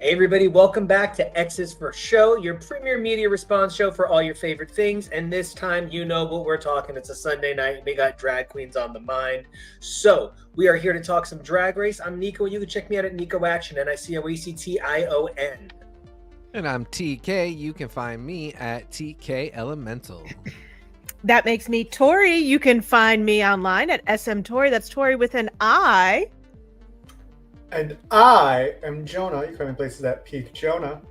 Hey everybody, welcome back to X's for Show, your premier media response show for all your favorite things. And this time, you know what we're talking. It's a Sunday night. We got drag queens on the mind. So we are here to talk some Drag Race. I'm Nico. You can check me out at Nico Action, NICOACTION. And I'm TK. You can find me at TK Elemental. That makes me Tori. You can find me online at SM Tori. That's Tori with an I. And I am Jonah. You can find me places at Peak Jonah.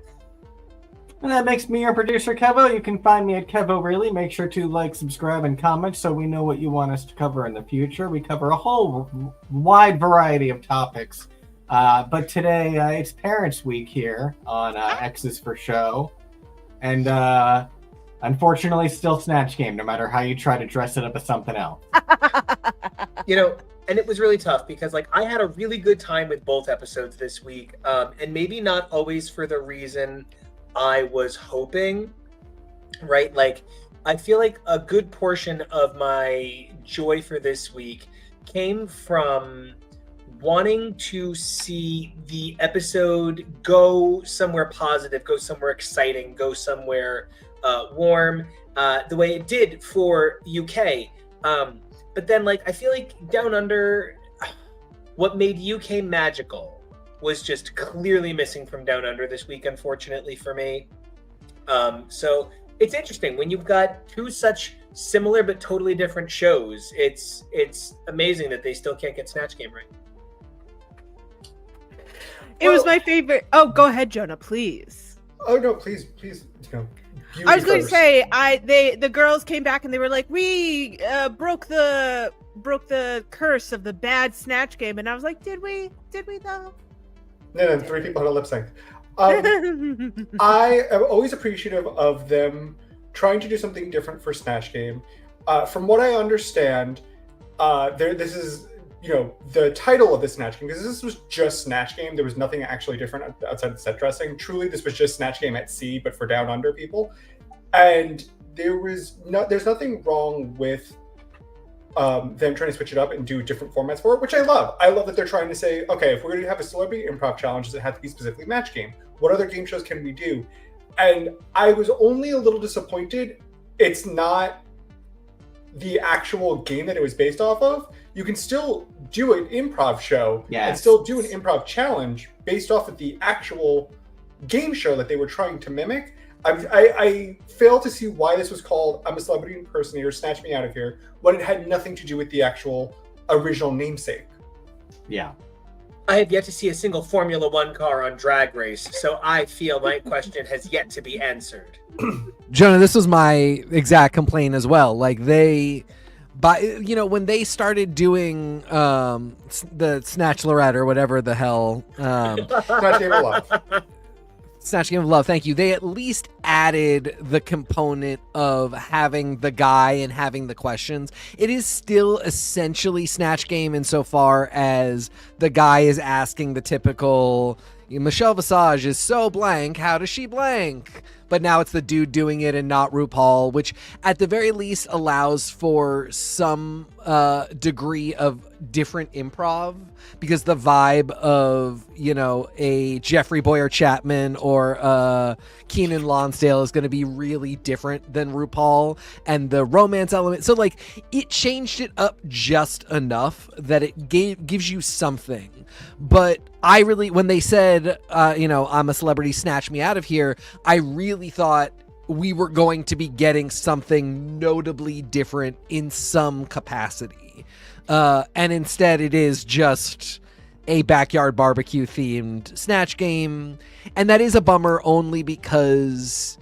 And that makes me your producer, KEVO. You can find me at KEVO Really. Make sure to like, subscribe, and comment so we know what you want us to cover in the future. We cover a whole wide variety of topics. But today, it's Parents Week here on X's for Show. And unfortunately, still Snatch Game, no matter how you try to dress it up as something else. You know, and it was really tough because, like, I had a really good time with both episodes this week. And maybe not always for the reason I was hoping, right? Like, I feel like a good portion of my joy for this week came from wanting to see the episode go somewhere positive, go somewhere exciting, go somewhere warm, the way it did for UK. But then, like, I feel like Down Under, what made UK magical was just clearly missing from Down Under this week, unfortunately for me. So it's interesting when you've got two such similar but totally different shows. It's amazing that they still can't get Snatch Game right. It was my favorite. Oh, go ahead, Jonah, please. Oh no, please, no. I was going to say, the girls came back and they were like, we broke the curse of the bad Snatch Game, and I was like, did we though? No, 3 people had a lip sync. I am always appreciative of them trying to do something different for Snatch Game. From what I understand, this is, the title of the Snatch Game, because this was just Snatch Game. There was nothing actually different outside of set dressing. Truly, this was just Snatch Game at sea, but for Down Under people. And there's nothing wrong with them trying to switch it up and do different formats for it, which I love. I love that they're trying to say, okay, if we're going to have a celebrity improv challenge, does it have to be specifically Match Game? What other game shows can we do? And I was only a little disappointed it's not the actual game that it was based off of. You can still do an improv show and still do an improv challenge based off of the actual game show that they were trying to mimic. I fail to see why this was called I'm a Celebrity Impersonator, Snatch Me Out of Here, when it had nothing to do with the actual original namesake. Yeah. I have yet to see a single Formula One car on Drag Race, so I feel my question has yet to be answered. Jonah, this was my exact complaint as well. Like, when they started doing the Snatch Lorette or whatever the hell, Snatch Game of Love. Snatch Game of Love, thank you. They at least added the component of having the guy and having the questions. It is still essentially Snatch Game insofar as the guy is asking the typical, Michelle Visage is so blank, how does she blank? But now it's the dude doing it and not RuPaul, which at the very least allows for some degree of different improv, because the vibe of, a Jeffrey Boyer Chapman or Keenan Lonsdale is going to be really different than RuPaul, and the romance element. So, like, it changed it up just enough that it gives you something. But I really, when they said, I'm a Celebrity, Snatch Me Out of Here, I really thought we were going to be getting something notably different in some capacity. And instead it is just a backyard barbecue themed Snatch Game. And that is a bummer only because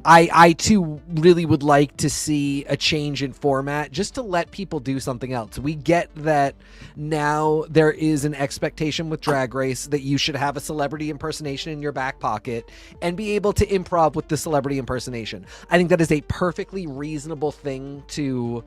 I too really would like to see a change in format just to let people do something else. We get that now there is an expectation with Drag Race that you should have a celebrity impersonation in your back pocket and be able to improv with the celebrity impersonation. I think that is a perfectly reasonable thing to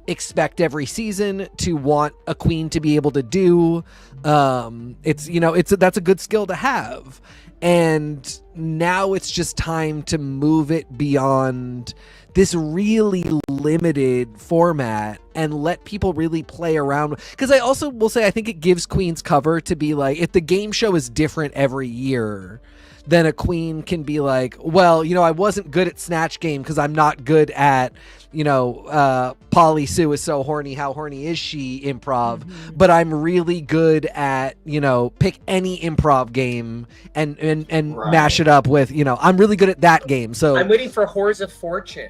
expect every season, to want a queen to be able to do. That's a good skill to have. And now it's just time to move it beyond this really limited format and let people really play around. Because I also will say I think it gives queens cover to be like, if the game show is different every year, then a queen can be like, well, I wasn't good at Snatch Game because I'm not good at, Polly Sue is so horny, how horny is she improv, but I'm really good at, pick any improv game and Right. mash it up with, I'm really good at that game. So I'm waiting for Whores of Fortune.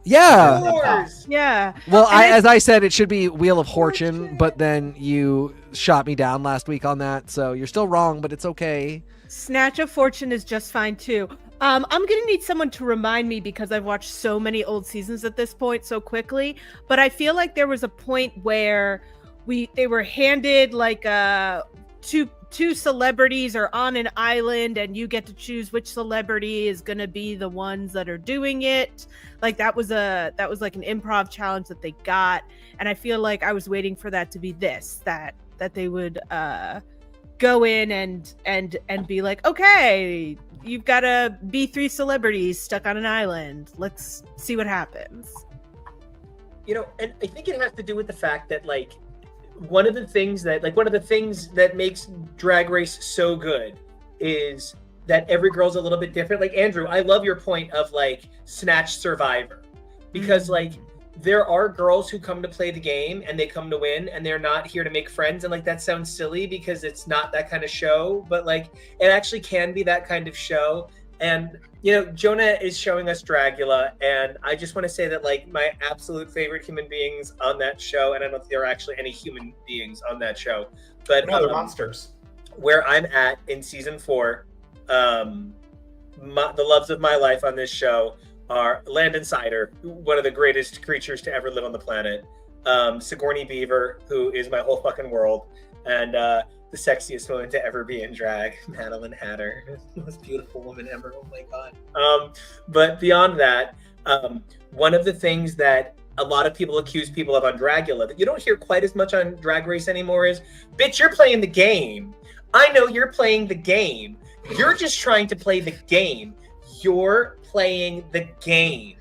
yeah. Whores! Yeah. Well, And as I said, it should be Wheel of Fortune, but then you shot me down last week on that, so you're still wrong, but it's okay. Snatch of Fortune is just fine too. I'm gonna need someone to remind me because I've watched so many old seasons at this point so quickly. But I feel like there was a point where they were handed like two celebrities are on an island, and you get to choose which celebrity is gonna be the ones that are doing it. Like that was like an improv challenge that they got, and I feel like I was waiting for that to be that they would go in and be like, okay, you've got to be 3 celebrities stuck on an island. Let's see what happens. And I think it has to do with the fact that like one of the things that makes Drag Race so good is that every girl's a little bit different. Like Andrew, I love your point of like Snatch Survivor, because like there are girls who come to play the game and they come to win, and they're not here to make friends. And like, that sounds silly because it's not that kind of show, but like, it actually can be that kind of show. And, Jonah is showing us Dragula. And I just want to say that like my absolute favorite human beings on that show, and I don't think there are actually any human beings on that show, but No, they're monsters. Where I'm at in season 4, the loves of my life on this show are Landon Sider, one of the greatest creatures to ever live on the planet, Sigourney Beaver, who is my whole fucking world, and the sexiest woman to ever be in drag, Madeline Hatter, the most beautiful woman ever. Oh my god. But beyond that, one of the things that a lot of people accuse people of on Dragula that you don't hear quite as much on Drag Race anymore is, bitch, you're playing the game. I know you're playing the game. You're just trying to play the game. You're playing the game.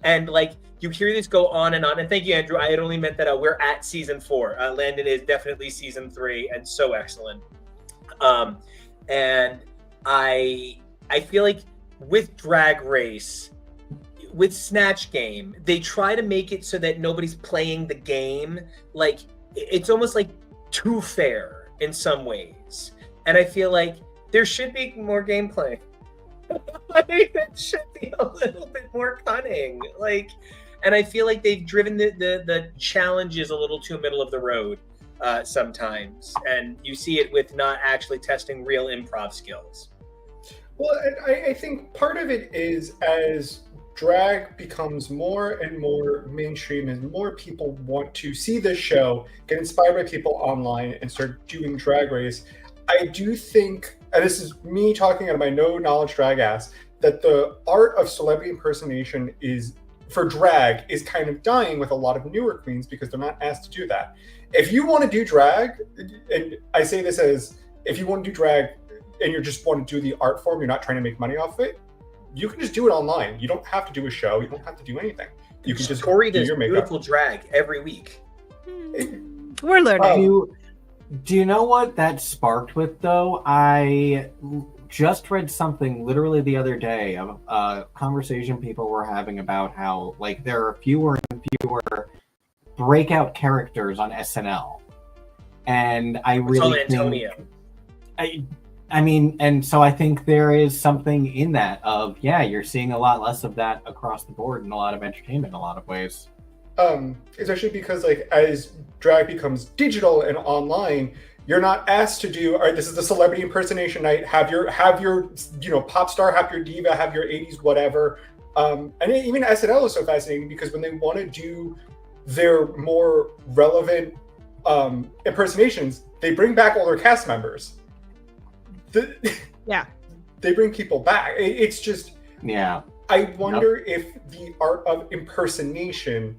And like, you hear this go on, and thank you, Andrew. I had only meant that we're at season 4. Landon is definitely season 3 and so excellent. And I feel like with Drag Race, with Snatch Game, they try to make it so that nobody's playing the game. Like, it's almost like too fair in some ways. And I feel like there should be more gameplay. It should be a little bit more cunning. Like, and I feel like they've driven the challenges a little too middle of the road sometimes. And you see it with not actually testing real improv skills. Well, and I think part of it is as drag becomes more and more mainstream and more people want to see this show, get inspired by people online and start doing Drag Race, I do think, and this is me talking out of my no-knowledge drag ass, that the art of celebrity impersonation for drag is kind of dying with a lot of newer queens because they're not asked to do that. If you want to do drag, and I say this as, if you want to do drag and you just want to do the art form, you're not trying to make money off it, you can just do it online. You don't have to do a show. You don't have to do anything. You can just Tori do does your makeup. beautiful drag every week. We're learning. Do you know what that sparked with, though? I just read something literally the other day of a conversation people were having about how, like, there are fewer and fewer breakout characters on SNL. And I really Antonio. I mean, and so I think there is something in that of, yeah, you're seeing a lot less of that across the board in a lot of entertainment in a lot of ways. Especially because, like, as drag becomes digital and online, you're not asked to do, all right, this is the celebrity impersonation night, have your pop star, have your diva, have your 80s whatever. And even SNL is so fascinating because when they want to do their more relevant impersonations, they bring back all their cast members. Yeah. They bring people back. It's just, yeah. I wonder if the art of impersonation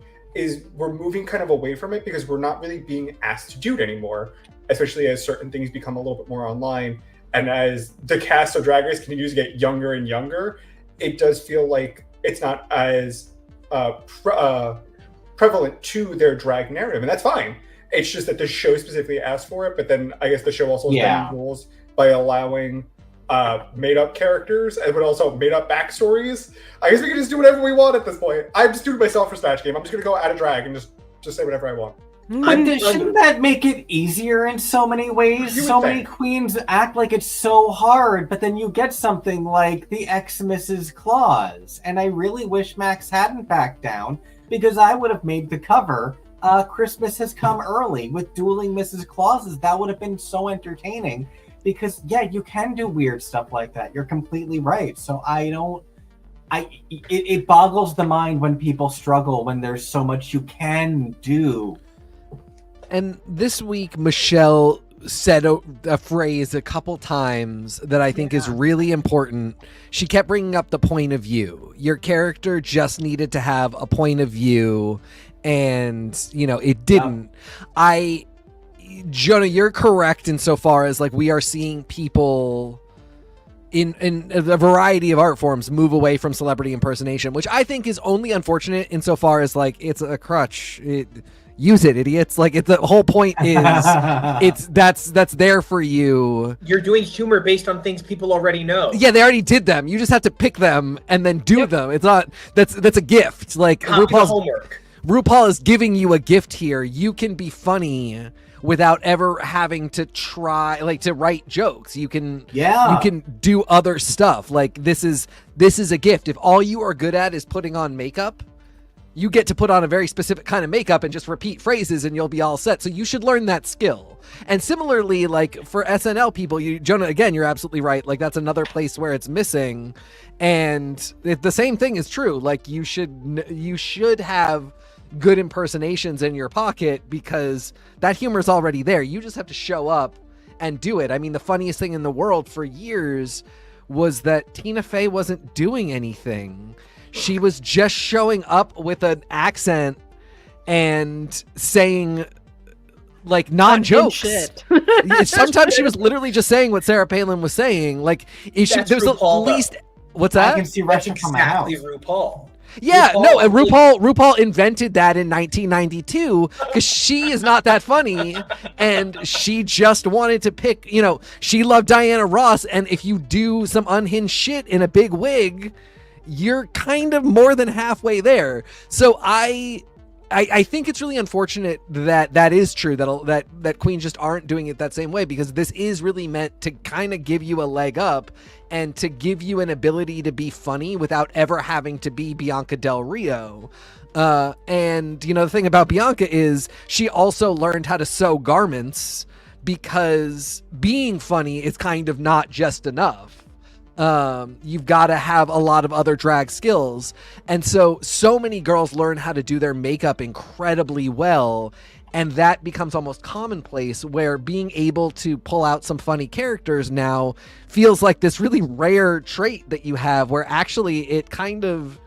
we're moving kind of away from it because we're not really being asked to do it anymore, especially as certain things become a little bit more online. And as the cast of Drag Race continues to get younger and younger, it does feel like it's not as prevalent to their drag narrative, and that's fine. It's just that the show specifically asked for it, but then I guess the show also has bending rules by allowing made-up characters and but also made-up backstories. I guess we can just do whatever we want at this point. I'm just doing myself for Snatch Game. I'm just gonna go out of drag and just say whatever I want. But shouldn't that make it easier in so many ways? So many queens act like it's so hard, but then you get something like the ex Mrs Claus. And I really wish Max hadn't backed down, because I would have made the cover Christmas Has Come Early with dueling Mrs Clauses. That would have been so entertaining, because you can do weird stuff like that. You're completely right. So it boggles the mind when people struggle when there's so much you can do. And this week, Michelle said a phrase a couple times that I think is really important. She kept bringing up the point of view. Your character just needed to have a point of view, and, it didn't. Jonah, you're correct insofar as, like, we are seeing people in a variety of art forms move away from celebrity impersonation, which I think is only unfortunate insofar as, like, it's a crutch. Use it, idiots. Like, the whole point is that's there for you. You're doing humor based on things people already know. Yeah, they already did them. You just have to pick them and then do them. It's not that's a gift. Like, RuPaul is giving you a gift here. You can be funny without ever having to try, like, to write jokes. You can do other stuff. Like, this is a gift. If all you are good at is putting on makeup, you get to put on a very specific kind of makeup and just repeat phrases and you'll be all set. So you should learn that skill. And similarly, like, for SNL people, Jonah, again, you're absolutely right. Like, that's another place where it's missing. And the same thing is true. Like, you should have good impersonations in your pocket, because that humor is already there. You just have to show up and do it. I mean, the funniest thing in the world for years was that Tina Fey wasn't doing anything. She was just showing up with an accent and saying, like, non-jokes. Sometimes she was literally just saying what Sarah Palin was saying. Like, there's RuPaul, at least what's that? I can see Russian from my house. RuPaul. Yeah, no, and RuPaul invented that in 1992 because she is not that funny, and she just wanted to pick, she loved Diana Ross, and if you do some unhinged shit in a big wig, you're kind of more than halfway there. So I think it's really unfortunate that is true, that queens just aren't doing it that same way, because this is really meant to kind of give you a leg up and to give you an ability to be funny without ever having to be Bianca Del Rio. And the thing about Bianca is she also learned how to sew garments, because being funny is kind of not just enough. You've got to have a lot of other drag skills. And so many girls learn how to do their makeup incredibly well. And that becomes almost commonplace, where being able to pull out some funny characters now feels like this really rare trait that you have, where actually it kind of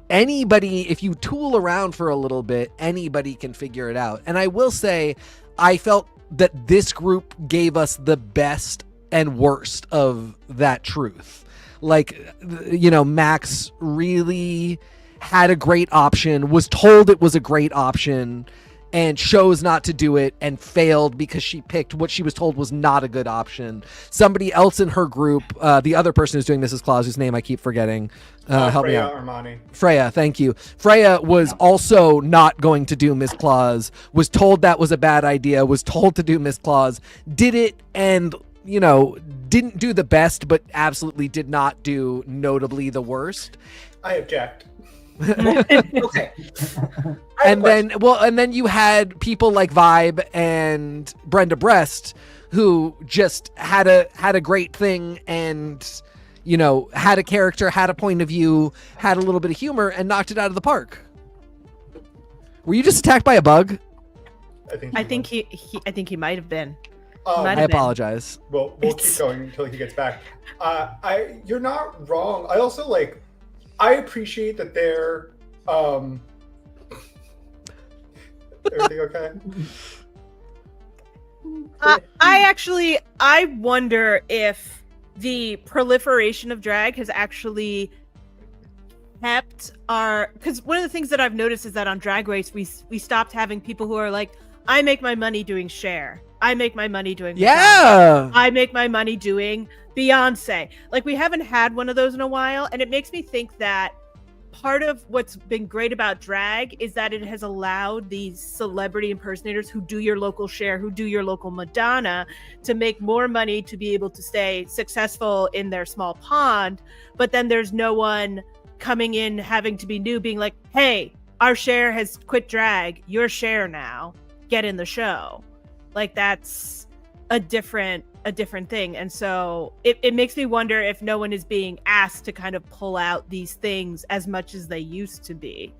anybody, if you tool around for a little bit, anybody can figure it out. And I will say, I felt that this group gave us the best and worst of that truth. Like, Max really had a great option, was told it was a great option, and chose not to do it and failed because she picked what she was told was not a good option. Somebody else in her group, the other person who's doing Mrs. Claus, whose name I keep forgetting, help me out. Armani. Freya, thank you. Freya was also not going to do Miss Claus, was told that was a bad idea, was told to do Miss Claus, did it, and didn't do the best, but absolutely did not do notably the worst. I object. Okay. And then you had people like Vibe and Brenda Brest, who just had a great thing, and had a character, had a point of view, had a little bit of humor, and knocked it out of the park. Were you just attacked by a bug? I think he might have been. I apologize. We'll keep going until he gets back. You're not wrong. I also I appreciate that they're everything okay? I wonder if the proliferation of drag has actually kept our, because one of the things that I've noticed is that on Drag Race we stopped having people who are like, I make my money doing Cher, I make my money doing Madonna, I make my money doing Beyonce. Like, we haven't had one of those in a while, and it makes me think that part of what's been great about drag is that it has allowed these celebrity impersonators who do your local Cher, who do your local Madonna, to make more money to be able to stay successful in their small pond. But then there's no one coming in having to be new, being like, hey, our Cher has quit drag, you're Cher now, get in the show. Like, that's a different thing. And so it makes me wonder if no one is being asked to kind of pull out these things as much as they used to be.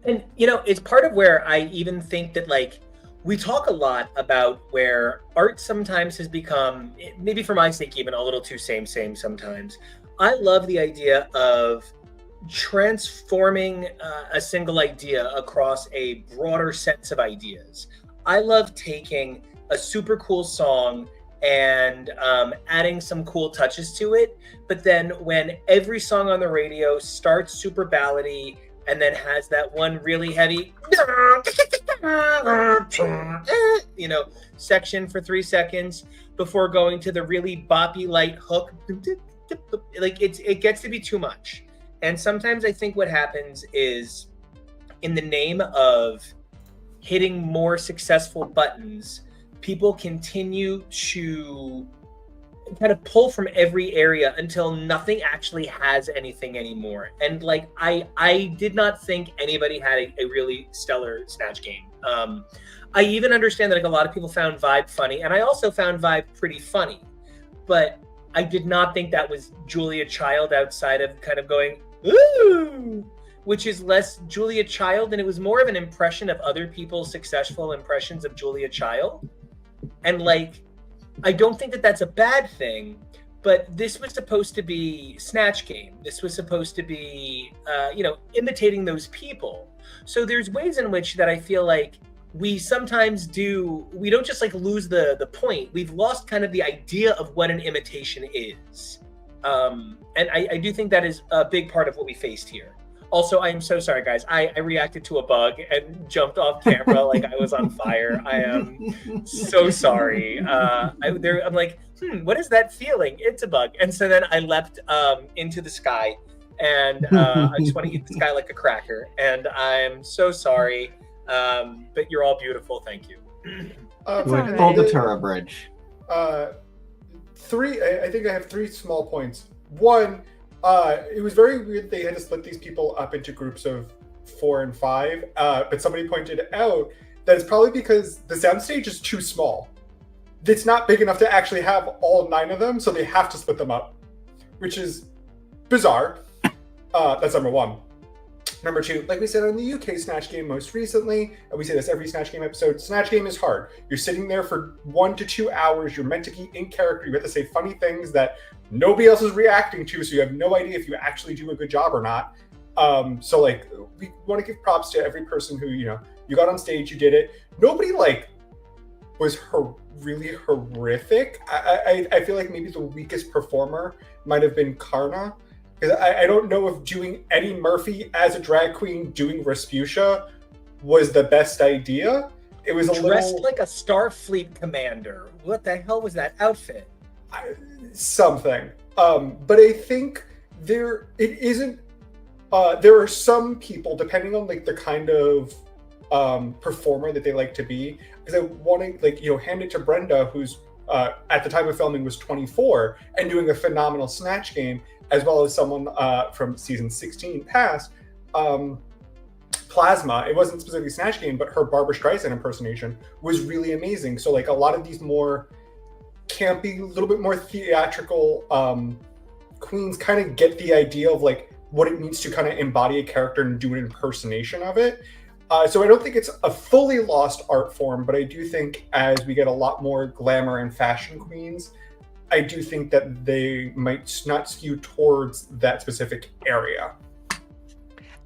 And, you know, it's part of where I even think that, like, we talk a lot about where art sometimes has become, maybe for my sake, even a little too same sometimes. I love the idea of transforming a single idea across a broader sense of ideas. I love taking a super cool song and adding some cool touches to it, but then when every song on the radio starts super ballady and then has that one really heavy section for 3 seconds before going to the really boppy light hook, like, it gets to be too much. And sometimes I think what happens is, in the name of hitting more successful buttons, people continue to kind of pull from every area until nothing actually has anything anymore. And, like, I did not think anybody had a really stellar Snatch Game. I even understand that, like, a lot of people found Vibe funny, and I also found Vibe pretty funny, but I did not think that was Julia Child outside of kind of going, ooh, which is less Julia Child, and it was more of an impression of other people's successful impressions of Julia Child. And, like, I don't think that that's a bad thing, but this was supposed to be Snatch Game. This was supposed to be, imitating those people. So there's ways in which that I feel like we sometimes we don't just, like, lose the point. We've lost kind of the idea of what an imitation is. And I do think that is a big part of what we faced here. Also, I am so sorry, guys. I reacted to a bug and jumped off camera like I was on fire. I am so sorry. I'm like, what is that feeling? It's a bug. And so then I leapt into the sky, and I just want to eat the sky like a cracker. And I'm so sorry, but you're all beautiful. Thank you. With full Datura Bridge. I think I have 3 small points. One, it was very weird they had to split these people up into groups of 4 and 5, but somebody pointed out that it's probably because the soundstage is too small. It's not big enough to actually have all 9 of them, so they have to split them up, which is bizarre. That's number 1. Number 2, like we said on the UK Snatch Game most recently, and we say this every Snatch Game episode, Snatch Game is hard. You're sitting there for 1 to 2 hours, you're meant to be in character, you have to say funny things that nobody else is reacting to, so you have no idea if you actually do a good job or not. So, like, we want to give props to every person who, you got on stage, you did it. Nobody, like, was really horrific. I feel like maybe the weakest performer might have been Karna. Because I don't know if doing Eddie Murphy as a drag queen doing Rasputia was the best idea. It was dressed like a Starfleet commander. What the hell was that outfit? Something. But I think there are some people, depending on, like, the kind of performer that they like to be. Because I want to, like, hand it to Brenda, who's at the time of filming was 24 and doing a phenomenal Snatch Game, as well as someone from season 16 past, Plasma. It wasn't specifically Snatch Game, but her Barbra Streisand impersonation was really amazing. So, like, a lot of these more campy, a little bit more theatrical queens kind of get the idea of, like, what it means to kind of embody a character and do an impersonation of it. So I don't think it's a fully lost art form, but I do think as we get a lot more glamour and fashion queens, I do think that they might not skew towards that specific area.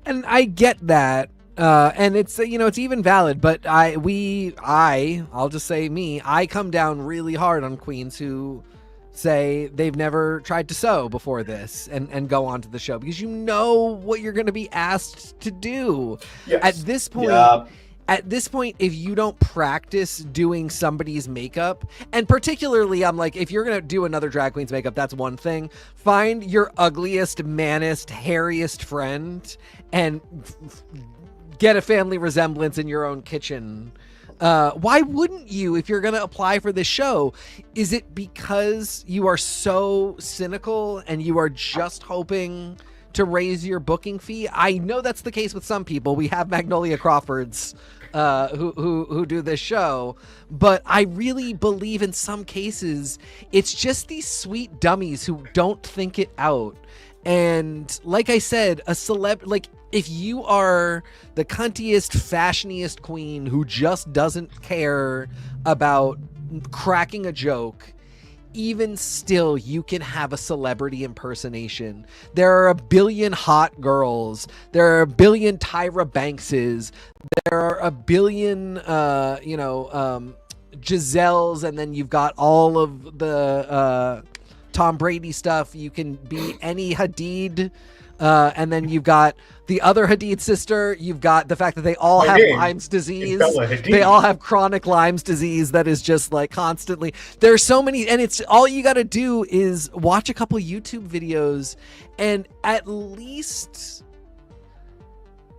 And I get that. And it's, it's even valid, but I'll just say me, I come down really hard on queens who say they've never tried to sew before this and go on to the show, because you know what you're going to be asked to do. Yes. At this point, Yup. at this point, if you don't practice doing somebody's makeup, and particularly I'm like, if you're going to do another drag queen's makeup, that's one thing. Find your ugliest, maddest, hairiest friend and get a family resemblance in your own kitchen. Why wouldn't you, if you're going to apply for this show? Is it because you are so cynical and you are just hoping to raise your booking fee? I know that's the case with some people. We have Magnolia Crawfords who do this show, but I really believe in some cases it's just these sweet dummies who don't think it out. And like I said, if you are the cuntiest, fashioniest queen who just doesn't care about cracking a joke, even still, you can have a celebrity impersonation. There are a billion hot girls. There are a billion Tyra Bankses. There are a billion, Giselles, and then you've got all of the Tom Brady stuff. You can be any Hadid. And then you've got the other Hadid sister. You've got the fact that they all have Lyme's disease. They all have chronic Lyme's disease that is just like constantly. There's so many, and it's all you got to do is watch a couple YouTube videos and at least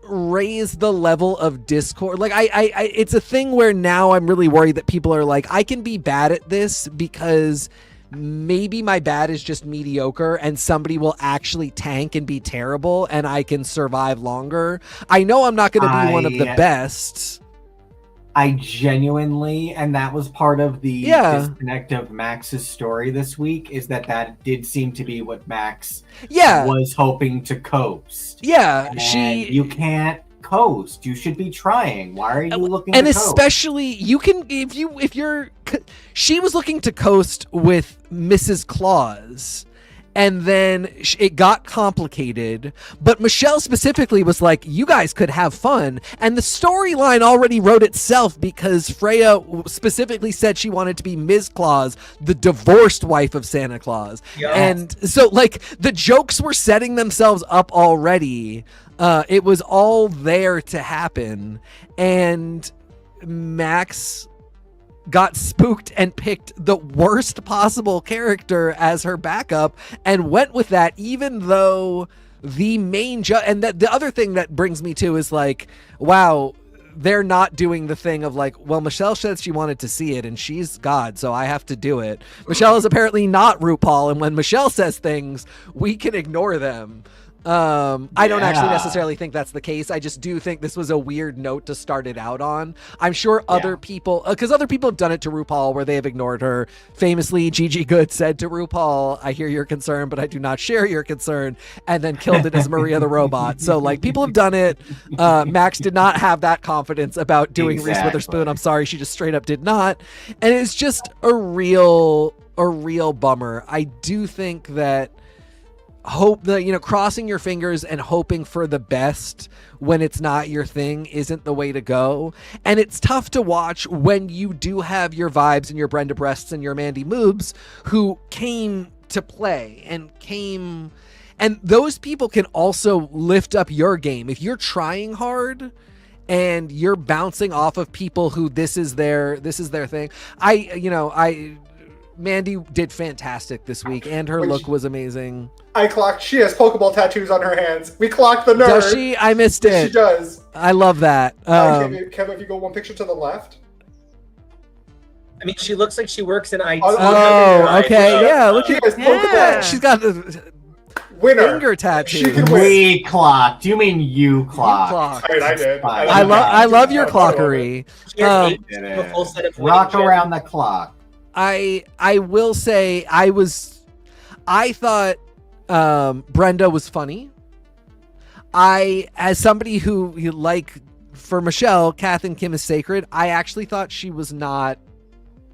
raise the level of discord. Like I it's a thing where now I'm really worried that people are like, I can be bad at this because maybe my bad is just mediocre and somebody will actually tank and be terrible and I can survive longer. I know I'm not going to be one of the best. I genuinely, and that was part of the disconnect of Max's story this week, is that did seem to be what Max was hoping to coast. Yeah, and you can't coast. You should be trying. Why are you looking and to especially coast? You can if you're she was looking to coast with Mrs. Claus, and then it got complicated, but Michelle specifically was like, you guys could have fun, and the storyline already wrote itself because Freya specifically said she wanted to be Ms. Claus, the divorced wife of Santa Claus. And so like the jokes were setting themselves up already. It was all there to happen, and Max got spooked and picked the worst possible character as her backup and went with that, even though the main and that the other thing that brings me to is like, wow, they're not doing the thing of like, well, Michelle said she wanted to see it and she's God, so I have to do it. Michelle is apparently not RuPaul, and when Michelle says things, we can ignore them. I don't actually necessarily think that's the case. I just do think this was a weird note to start it out on. I'm sure other people, because other people have done it to RuPaul where they have ignored her. Famously, Gigi Good said to RuPaul, I hear your concern, but I do not share your concern, and then killed it as Maria the Robot. So like, people have done it. Max did not have that confidence about doing Reese Witherspoon. I'm sorry, she just straight up did not. And it's just a real bummer. I do think that crossing your fingers and hoping for the best when it's not your thing isn't the way to go. And it's tough to watch when you do have your Vibes and your Brenda Breasts and your Mandy Moobs who came to play and those people can also lift up your game. If you're trying hard and you're bouncing off of people who this is their thing. Mandy did fantastic this week, and her look was amazing. I clocked. She has Pokeball tattoos on her hands. We clocked the nerd. Does she? I missed it. She does. I love that. Kevin, if you go one picture to the left. I mean, she looks like she works in IT. Oh, okay. Yeah, look at Pokeball. She's got the winner finger tattoo. She can We clocked. You mean you clocked? Clocked. I mean, I did. I love your clockery. She has a full set of rock around the clock. I will say I thought Brenda was funny. As somebody who like, for Michelle, Kath and Kim is sacred. I actually thought she was not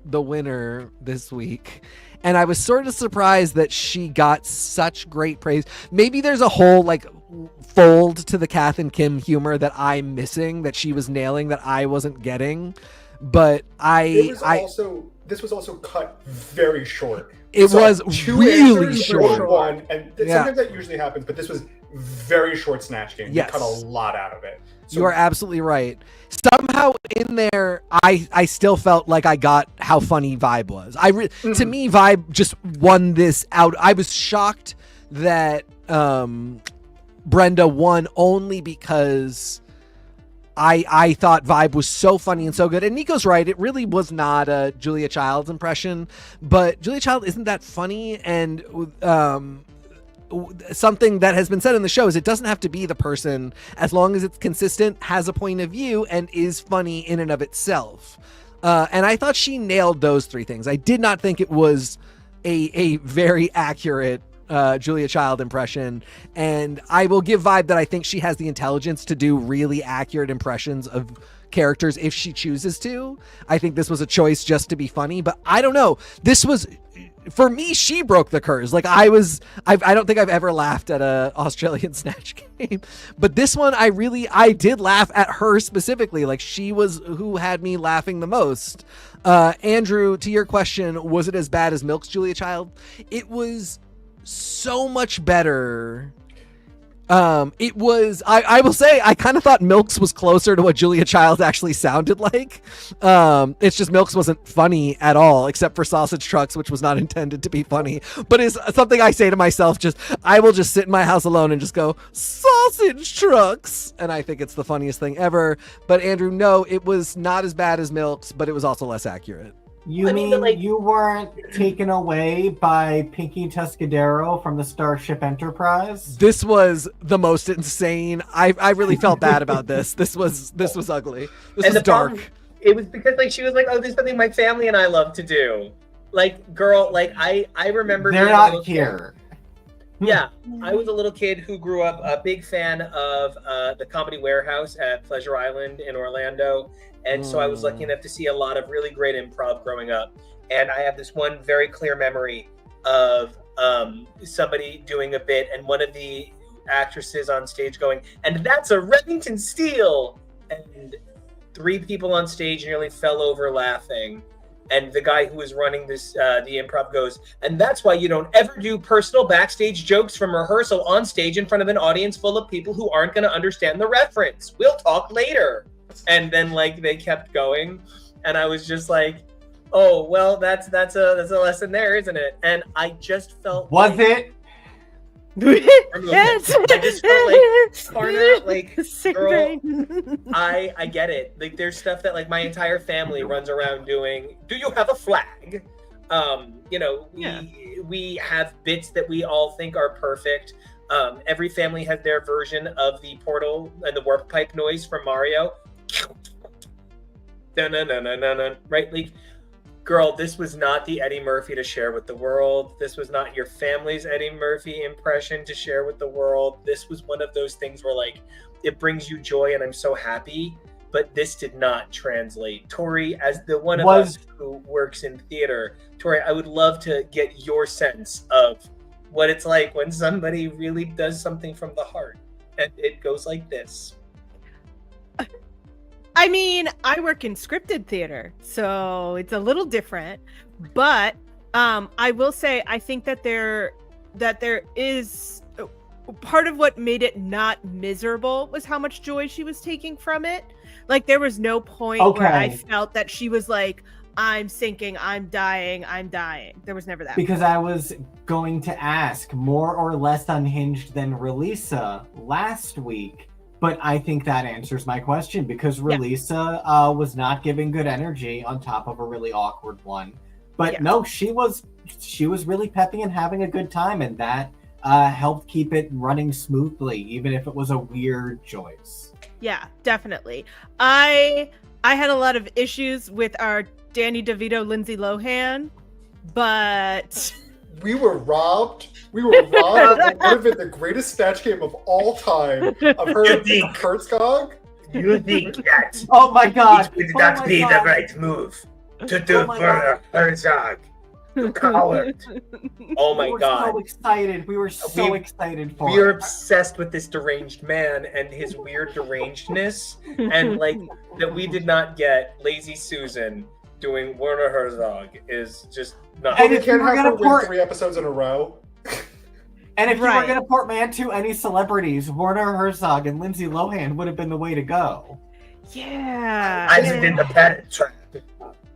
the winner this week. And I was sort of surprised that she got such great praise. Maybe there's a whole like fold to the Kath and Kim humor that I'm missing, that she was nailing, that I wasn't getting. But this was also cut very short. It So was two really answers short. for one, and Yeah. sometimes that usually happens, but this was very short Snatch Game. Yes. You cut a lot out of it. So You are absolutely right. Somehow in there, I still felt like I got how funny Vibe was. To me, Vibe just won this out. I was shocked that Brenda won only because I thought Vibe was so funny and so good. And Nico's right. It really was not a Julia Child's impression, but Julia Child isn't that funny. And something that has been said in the show is it doesn't have to be the person, as long as it's consistent, has a point of view, and is funny in and of itself. And I thought she nailed those three things. I did not think it was a very accurate Julia Child impression, and I will give Vibe that I think she has the intelligence to do really accurate impressions of characters if she chooses to. I think this was a choice just to be funny, but I don't know. This was, for me, she broke the curse. Like I don't think I've ever laughed at a Australian Snatch Game, but this one I did laugh at her specifically. Like she was who had me laughing the most. Andrew, to your question, was it as bad as Milk's Julia Child? It was so much better. It was, I will say, I kind of thought Milk's was closer to what Julia Child actually sounded like. It's just Milk's wasn't funny at all, except for Sausage Trucks, which was not intended to be funny, but is something I say to myself. I will just sit in my house alone and just go, Sausage Trucks, and I think it's the funniest thing ever. But Andrew, no, it was not as bad as Milk's, but it was also less accurate. You mean you weren't taken away by Pinky Tuscadero from the Starship Enterprise? This was the most insane. I really felt bad about this. This was ugly. This was dark. It was because she was like, oh, there's something my family and I love to do. Like, girl, I remember they're not here. Yeah, I was a little kid who grew up a big fan of the Comedy Warehouse at Pleasure Island in Orlando. And so I was lucky enough to see a lot of really great improv growing up. And I have this one very clear memory of somebody doing a bit and one of the actresses on stage going, and that's a Remington Steele. And 3 people on stage nearly fell over laughing. And the guy who was running this, the improv goes, and that's why you don't ever do personal backstage jokes from rehearsal on stage in front of an audience full of people who aren't going to understand the reference. We'll talk later. And then they kept going, and I was just like, oh well, that's a lesson there, isn't it? And I just felt it? Yes. I just felt like Karna, girl, brain. I get it. Like there's stuff that my entire family runs around doing. Do you have a flag? We have bits that we all think are perfect. Every family has their version of the portal and the warp pipe noise from Mario. Right? Girl, this was not the Eddie Murphy to share with the world. This was not your family's Eddie Murphy impression to share with the world. This was one of those things where it brings you joy and I'm so happy, but this did not translate. Tori, as the one of us who works in theater, Tori, I would love to get your sense of what it's like when somebody really does something from the heart. And it goes like this. I mean, I work in scripted theater, so it's a little different. But I will say, I think that there is part of what made it not miserable was how much joy she was taking from it. There was no point where I felt that she was like, I'm sinking, I'm dying. There was never that. Because I was going to ask, more or less unhinged than Relisa last week. But I think that answers my question, because Relisa was not giving good energy on top of a really awkward one. But no, she was really peppy and having a good time, and that helped keep it running smoothly, even if it was a weird choice. Yeah, definitely. I had a lot of issues with our Danny DeVito, Lindsay Lohan, but we were robbed. We were robbed of what would have been the greatest Snatch Game of all time. I've heard of Kurtzgog. You think that? Oh my God! It would not be the right move to do for Herzog. You coward! Oh my God! We were so excited. We were so excited for. We are obsessed with this deranged man and his weird derangedness, and that we did not get Lazy Susan doing Werner Herzog is just not. Well, And they if you can't were have gonna her win port- 3 episodes in a row. And if you were Right. going to portmanteau any celebrities, Werner Herzog and Lindsay Lohan would have been the way to go. Yeah. As it did the Pet Trap.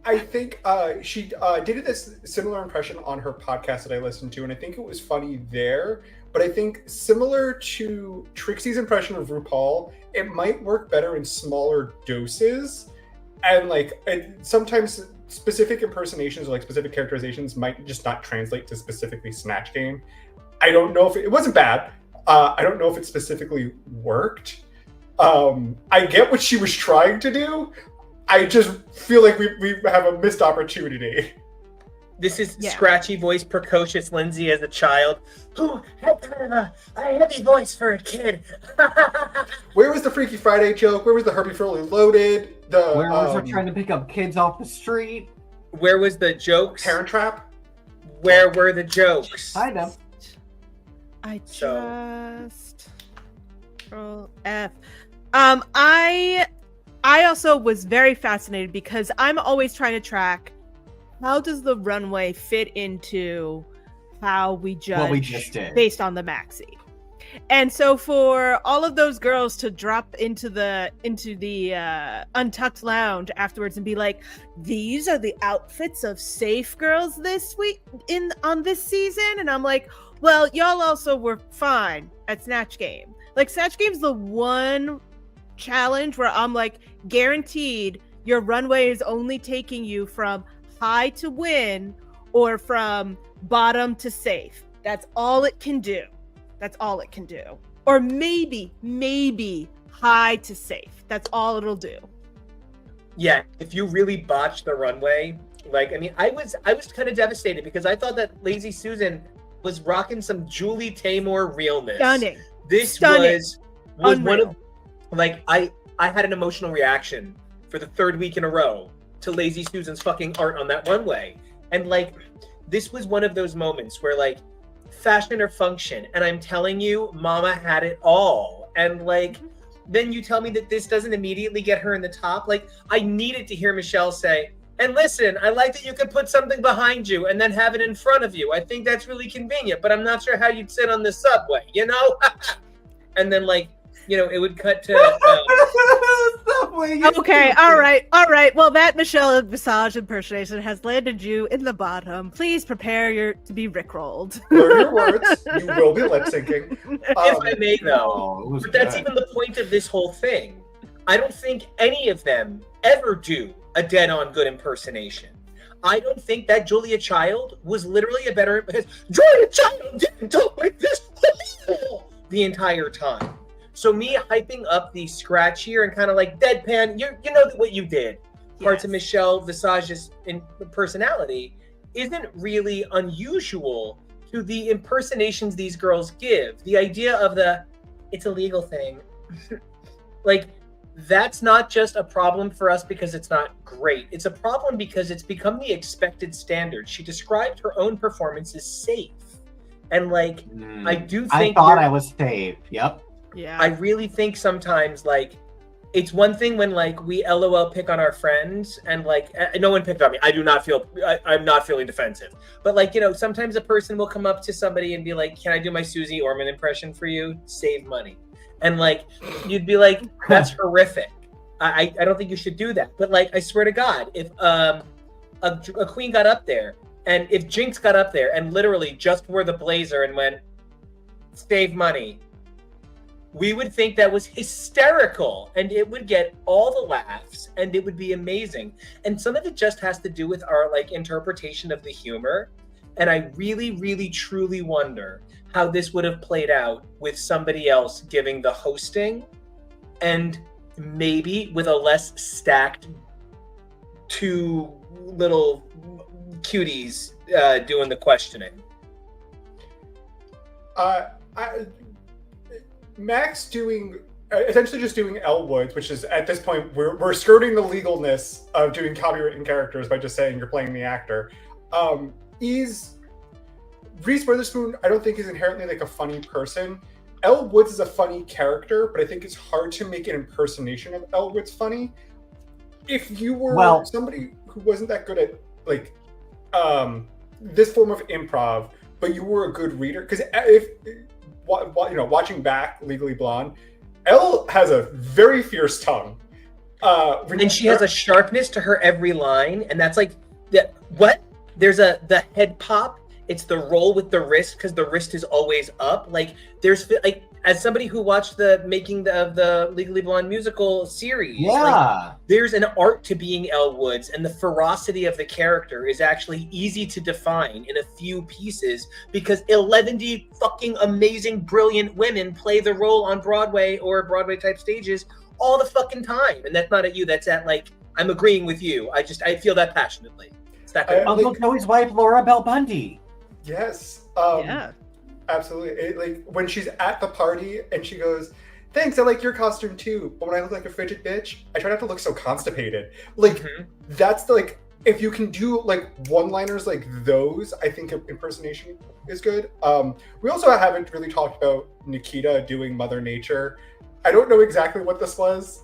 I think she did this similar impression on her podcast that I listened to, and I think it was funny there. But I think similar to Trixie's impression of RuPaul, it might work better in smaller doses. And sometimes specific impersonations or like specific characterizations might just not translate to specifically Snatch Game. I don't know if it wasn't bad. I don't know if it specifically worked. I get what she was trying to do. I just feel like we have a missed opportunity. This is Yeah. scratchy voice, precocious Lindsay as a child. Who had kind of a heavy voice for a kid. Where was the Freaky Friday joke? Where was the Herbie Fully Loaded? Where was her trying to pick up kids off the street? Where was the jokes? Parent Trap? Where were the jokes? I know. I So- just Control F. I also was very fascinated because I'm always trying to track how does the runway fit into how we judge What we just did. based on the maxi. And so for all of those girls to drop into the untucked lounge afterwards and be like, these are the outfits of safe girls this week on this season, and I'm like, well, y'all also were fine at Snatch Game. Like, Snatch Game's the one challenge where I'm like, guaranteed your runway is only taking you from high to win or from bottom to safe. That's all it can do. That's all it can do. Or maybe high to safe. That's all it'll do. Yeah, if you really botch the runway, I was kind of devastated because I thought that Lazy Susan was rocking some Julie Taymor realness. Stunning. This Stunning. was one Unreal. of I had an emotional reaction for the 3rd week in a row to Lazy Susan's fucking art on that runway. And this was one of those moments where fashion or function, and I'm telling you, Mama had it all. And then you tell me that this doesn't immediately get her in the top. I needed to hear Michelle say, and listen, I like that you could put something behind you and then have it in front of you. I think that's really convenient, but I'm not sure how you'd sit on the subway, you know? And then it would cut to Okay, all right. Well, that Michelle Visage impersonation has landed you in the bottom. Please prepare to be rickrolled. Learn your words. You will be lip syncing. if I may though. Oh, it was But that's good. even the point of this whole thing. I don't think any of them ever do a dead-on good impersonation. I don't think that Julia Child was literally a better because Julia Child didn't talk like this the entire time. So me hyping up the scratchier and kind of deadpan, you know what you did. Parts of Michelle Visage's personality isn't really unusual to the impersonations these girls give. The idea of it's a legal thing. That's not just a problem for us because it's not great. It's a problem because it's become the expected standard. She described her own performance as safe. And I do think I thought I was safe. Yep. Yeah. I really think sometimes it's one thing when we LOL pick on our friends and no one picked on me. I'm not feeling defensive. But sometimes a person will come up to somebody and be like, can I do my Susie Orman impression for you? Save money. And you'd be like, that's horrific. I don't think you should do that. But I swear to God, if a queen got up there and if Jinx got up there and literally just wore the blazer and went, save money, we would think that was hysterical and it would get all the laughs and it would be amazing. And some of it just has to do with our interpretation of the humor. And I really, really, truly wonder how this would have played out with somebody else giving the hosting and maybe with a less stacked 2 little cuties doing the questioning. Max essentially just doing Elle Woods, which is at this point we're skirting the legalness of doing copywritten characters by just saying you're playing the actor. Reese Witherspoon, I don't think is inherently a funny person. Elle Woods is a funny character, but I think it's hard to make an impersonation of Elle Woods funny. If you were somebody who wasn't that good at like this form of improv, but you were a good reader. Because if watching back Legally Blonde, Elle has a very fierce tongue. And she has a sharpness to her every line, and that's like there's the head pop. It's the roll with the wrist, because the wrist is always up. Like there's like, as somebody who watched the making of the Legally Blonde musical series, like, there's an art to being Elle Woods, and the ferocity of the character is actually easy to define in a few pieces, because 11 fucking amazing, brilliant women play the role on Broadway or Broadway type stages all the fucking time. And that's not at you, that's at like, I'm agreeing with you. I feel that passionately. It's that good. Uncle Joey's wife, Laura Bell Bundy. Yes. Yeah. Absolutely. Like when she's at the party and she goes, "Thanks, I like your costume too. But when I look like a frigid bitch, I try not to look so constipated." Like that's like, if you can do like one-liners like those, I think impersonation is good. We also haven't really talked about Nikita doing Mother Nature. I don't know exactly what this was.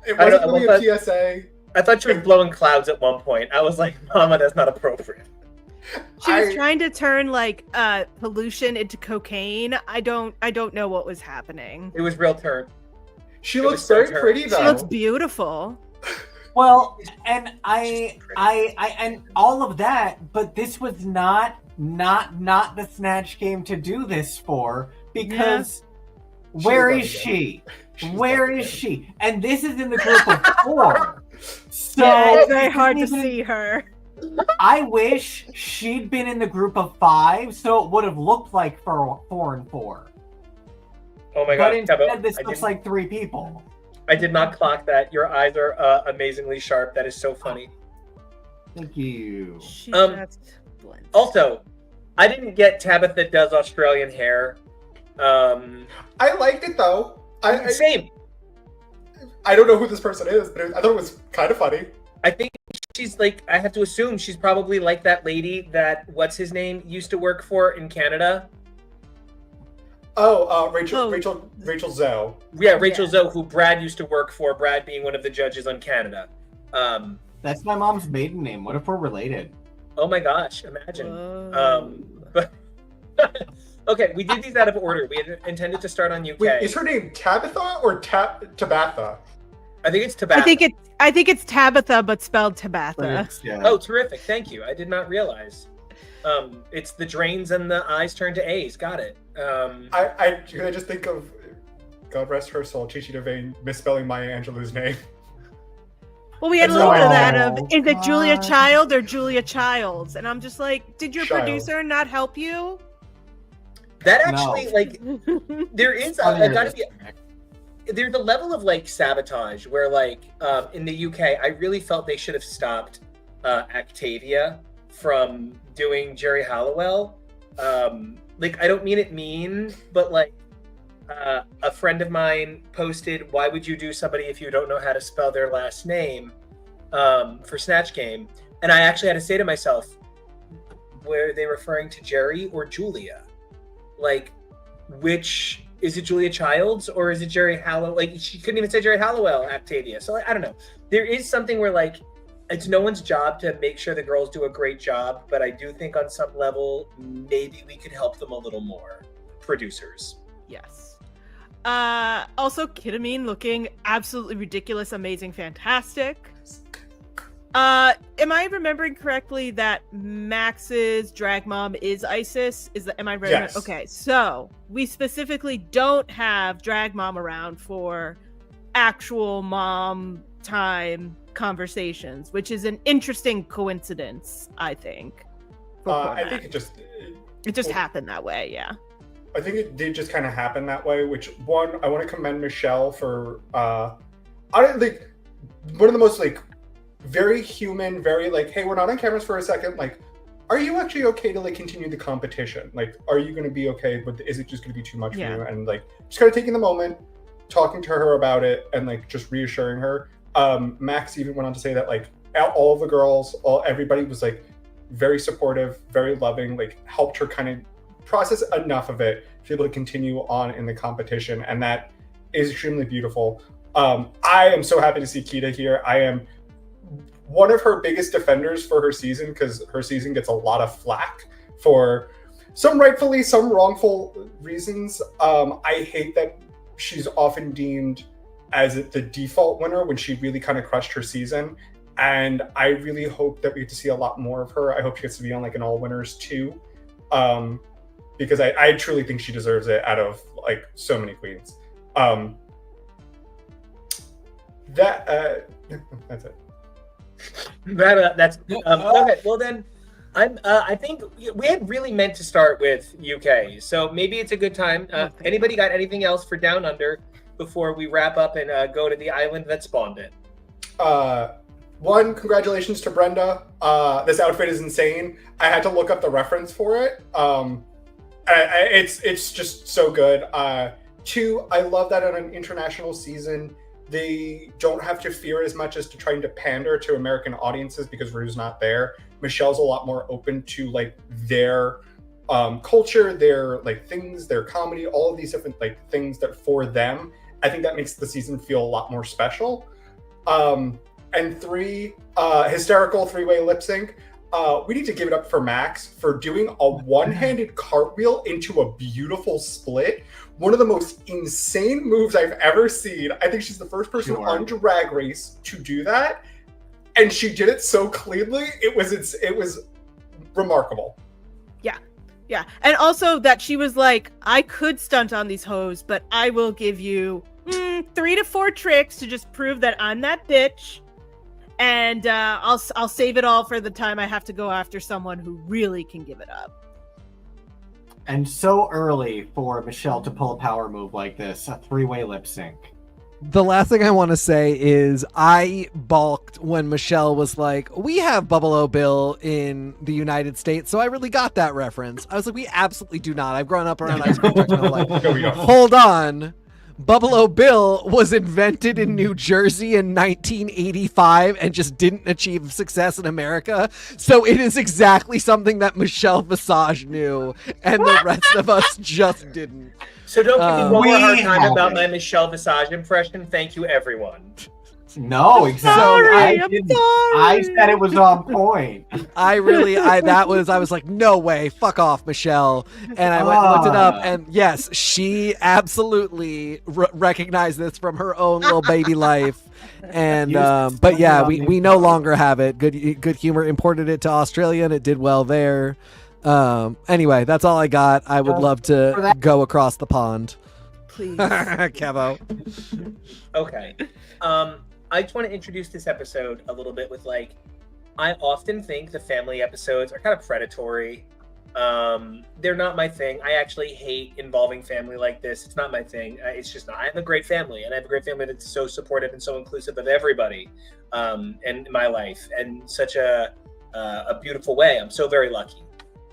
It wasn't really a PSA. I thought she was blowing clouds at one point. I was like, Mama, that's not appropriate. She was trying to turn like pollution into cocaine. I don't know what was happening. It was real turn. She looks very pretty though. She looks beautiful. Well, and I and all of that, but this was not the Snatch Game to do this for, because where is she? Where is she? And this is in the group of 4. So it's very hard to see her. I wish she'd been in the group of 5, so it would have looked like 4 and 4. Oh my god! But instead, this looks like 3 people. I did not clock that. Your eyes are amazingly sharp. That is so funny. Thank you. Also, I didn't get Tabitha does Australian hair. I liked it though. Same. I don't know who this person is, but I thought it was kind of funny. I think she's like, I have to assume she's probably like that lady that, what's his name, used to work for in Canada. Rachel Zoe. Yeah, Rachel Zoe, who Brad used to work for, Brad being one of the judges on Canada. That's my mom's maiden name. What if we're related? Oh my gosh, imagine. But okay, we did these out of order. We had intended to start on UK. Wait, is her name Tabitha or Tabatha? I think it's Tabitha. I think it's Tabitha, but spelled Tabatha. Yeah. Oh, terrific! Thank you. I did not realize. It's the drains and the I's turn to A's. Got it. I just think of, God rest her soul, Chichi DeVane misspelling Maya Angelou's name. Well, we had a little bit of that of, is it Julia Child or Julia Childs? And I'm just like, did your producer not help you? That actually, there is gotta be. There's a level of like sabotage where like in the UK, I really felt they should have stopped Actavia from doing Jerry Halliwell. Like, I don't mean it mean, but like a friend of mine posted, "Why would you do somebody if you don't know how to spell their last name?" For Snatch Game, and I actually had to say to myself, were they referring to Jerry or Julia? Like, which is it, Julia Childs or is it Jerry Halliwell? Like, she couldn't even say Jerry Halliwell, Actavia. So like, I don't know. There is something where like, it's no one's job to make sure the girls do a great job, but I do think on some level, maybe we could help them a little more. Producers. Yes. Also, Kitamine looking absolutely ridiculous, amazing, fantastic. Am I remembering correctly that Max's drag mom is Isis? Am I right? Yes. Okay, so we specifically don't have drag mom around for actual mom time conversations, which is an interesting coincidence, I think. I think it just happened that way, yeah. I think it did just kind of happen that way, which one, I want to commend Michelle for I don't think one of the most like very human, very like, hey, we're not on cameras for a second, like, are you actually okay to like continue the competition? Like, are you going to be okay, but is it just going to be too much for you? And like, just kind of taking the moment, talking to her about it, and like just reassuring her. Max even went on to say that like all the girls, everybody was like very supportive, very loving, like helped her kind of process enough of it to be able to continue on in the competition, and that is extremely beautiful. I am so happy to see Kita here. I am one of her biggest defenders for her season, because her season gets a lot of flack for some rightfully, some wrongful reasons. I hate that she's often deemed as the default winner when she really kind of crushed her season. And I really hope that we get to see a lot more of her. I hope she gets to be on like an all winners too. Because I truly think she deserves it out of like so many queens. That's it. That's okay. Well then, I think we had really meant to start with UK, so maybe it's a good time. Anybody got anything else for Down Under before we wrap up and go to the island that spawned it? One, congratulations to Brenda. This outfit is insane. I had to look up the reference for it. It's just so good. Two, I love that on an international season, they don't have to fear as much as to trying to pander to American audiences because Rue's not there. Michelle's a lot more open to like their culture, their like things, their comedy, all of these different like things that for them, I think that makes the season feel a lot more special. And three, hysterical three-way lip sync. We need to give it up for Max for doing a one-handed cartwheel into a beautiful split. One of the most insane moves I've ever seen. I think she's the first person on Drag Race to do that. And she did it so cleanly. It was remarkable. Yeah. And also that she was like, I could stunt on these hoes, but I will give you 3 to 4 tricks to just prove that I'm that bitch. And I'll save it all for the time I have to go after someone who really can give it up. And so early for Michelle to pull a power move like this, a 3-way lip sync. The last thing I want to say is I balked when Michelle was like, we have Bubble O Bill in the United States, so I really got that reference. I was like, we absolutely do not. I've grown up around ice cream trucks my whole life. Hold on. Bubble O Bill was invented in New Jersey in 1985 and just didn't achieve success in America. So it is exactly something that Michelle Visage knew and the rest of us just didn't. So don't give me one more hard time haven't. about my Michelle Visage impression. Thank you, everyone. No, exactly. I'm sorry. I said it was on point. I was like, no way, fuck off, Michelle. And I went and looked it up, and yes, she absolutely recognized this from her own little baby life. And but yeah, we no longer have it. Good Humor imported it to Australia, and it did well there. Anyway, that's all I got. I would love to go across the pond. Please. Kevo. Okay. I just want to introduce this episode a little bit with like, I often think the family episodes are kind of predatory. They're not my thing. I actually hate involving family like this. It's not my thing. It's just not. I have a great family, and I have a great family that's so supportive and so inclusive of everybody in my life, and such a beautiful way. I'm so very lucky.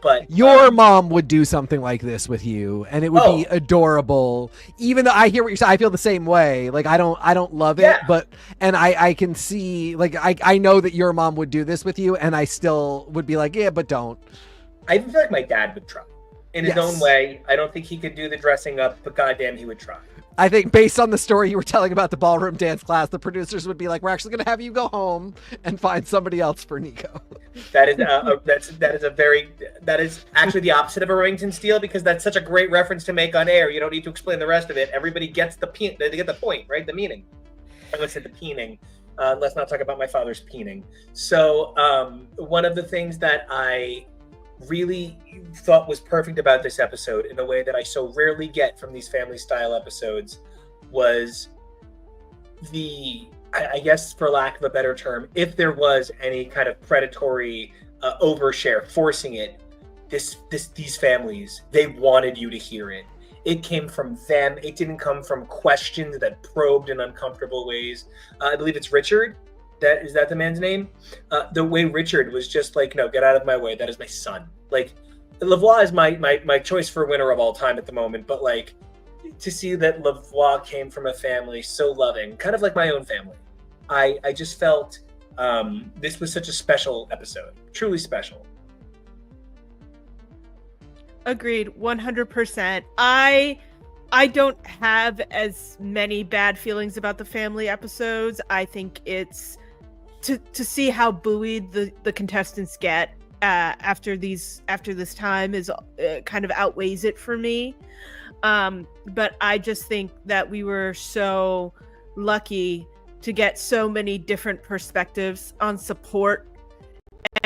But your mom would do something like this with you, and it would be adorable. Even though I hear what you're saying, I feel the same way. Like I don't love it, but I can see, like I know that your mom would do this with you, and I still would be like, yeah, but don't. I even feel like my dad would try in his own way. I don't think he could do the dressing up, but goddamn, he would try. I think based on the story you were telling about the ballroom dance class, the producers would be like, we're actually going to have you go home and find somebody else for Nico. That is actually the opposite of a Remington Steele, because that's such a great reference to make on air. You don't need to explain the rest of it. Everybody gets they get the point, right? The meaning. I'm going to say the peening. Let's not talk about my father's peening. So one of the things that I really thought was perfect about this episode, in a way that I so rarely get from these family style episodes, was I guess, for lack of a better term, if there was any kind of predatory overshare, forcing it, these families, they wanted you to hear it. It came from them. It didn't come from questions that probed in uncomfortable ways. I believe it's Richard. Is that the man's name? The way Richard was just like, no, get out of my way. That is my son. Like, Lavoie is my choice for winner of all time at the moment. But like, to see that Lavoie came from a family so loving, kind of like my own family, I just felt this was such a special episode, truly special. Agreed, 100%. I don't have as many bad feelings about the family episodes. I think it's, to see how buoyed the contestants get after this time is kind of outweighs it for me. But I just think that we were so lucky to get so many different perspectives on support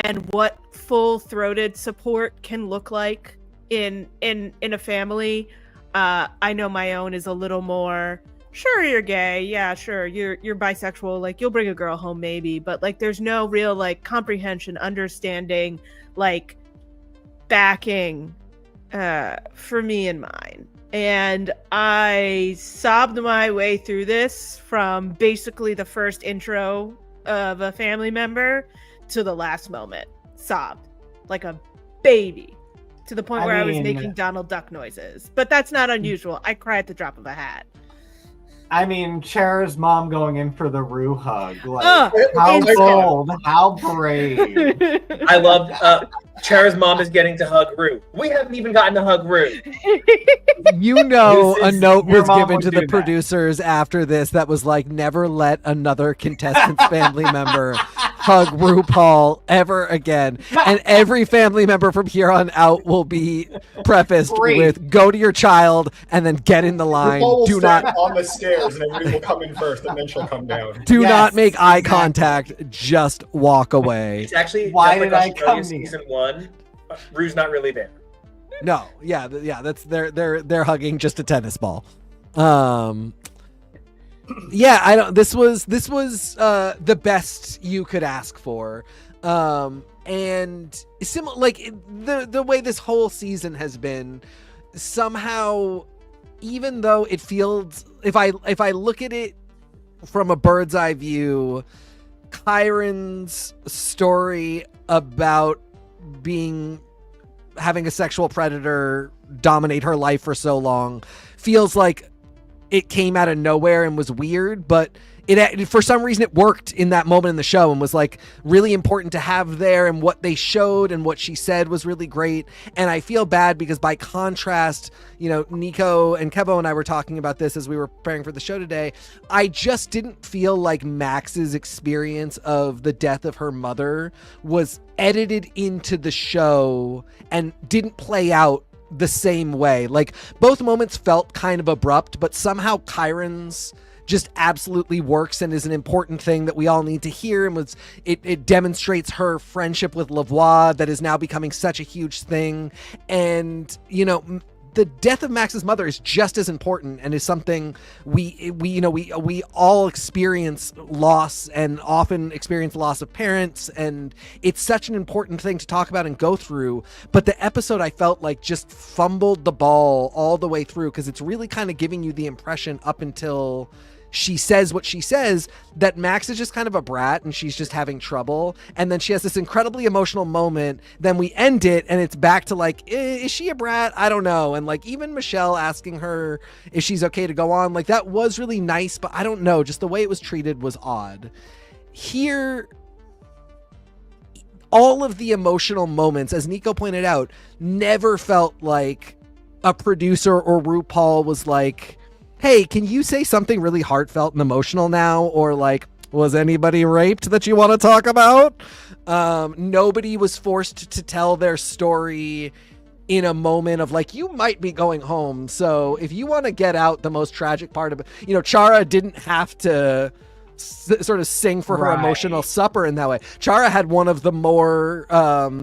and what full-throated support can look like in a family. I know my own is a little more, sure, you're gay, yeah, sure, you're bisexual, like you'll bring a girl home maybe, but like there's no real like comprehension, understanding, like backing for me and mine. And I sobbed my way through this from basically the first intro of a family member to the last moment. Sobbed like a baby to the point where I was making Donald Duck noises. But that's not unusual. I cry at the drop of a hat. I mean, Cher's mom going in for the Rue hug. Like, how bold, how brave. I loved Chara's mom is getting to hug Rue. We haven't even gotten to hug Rue. You know, a note was mom given would to do the that. producers after this that was like, never let another contestant's family member hug RuPaul ever again. And every family member from here on out will be prefaced Great. with, go to your child and then get in the line. RuPaul will Do stand not on the stairs, and everybody will come in first, and then she'll come down. do Yes, not make eye exactly. contact. Just walk away. It's actually Why just did like I Australia come season 1. Rue's not really there. No, yeah, that's they're hugging just a tennis ball. Yeah, I don't. This was the best you could ask for, and similar like the way this whole season has been. Somehow, even though it feels, if I look at it from a bird's eye view, Kyron's story about having a sexual predator dominate her life for so long feels like it came out of nowhere and was weird, but it for some reason it worked in that moment in the show and was like really important to have there, and what they showed and what she said was really great. And I feel bad because by contrast, you know, NICO and KEVO and I were talking about this as we were preparing for the show today. I just didn't feel like Max's experience of the death of her mother was edited into the show and didn't play out the same way. Like both moments felt kind of abrupt, but somehow Kyron's just absolutely works and is an important thing that we all need to hear, and it demonstrates her friendship with Lavoie that is now becoming such a huge thing. And you know, the death of Max's mother is just as important and is something we all experience loss, and often experience loss of parents, and it's such an important thing to talk about and go through. But the episode, I felt like, just fumbled the ball all the way through, because it's really kind of giving you the impression up until she says what she says that Max is just kind of a brat and she's just having trouble, and then she has this incredibly emotional moment. Then we end it and it's back to like, is she a brat? I don't know. And like even Michelle asking her if she's okay to go on, like that was really nice, but I don't know, just the way it was treated was odd. Here, all of the emotional moments, as Nico pointed out, never felt like a producer or RuPaul was like, hey, can you say something really heartfelt and emotional now? Or like, was anybody raped that you want to talk about? Nobody was forced to tell their story in a moment of like, you might be going home, so if you want to get out the most tragic part of it, you know, Chara didn't have to sort of sing for her emotional supper in that way. Chara had one of the more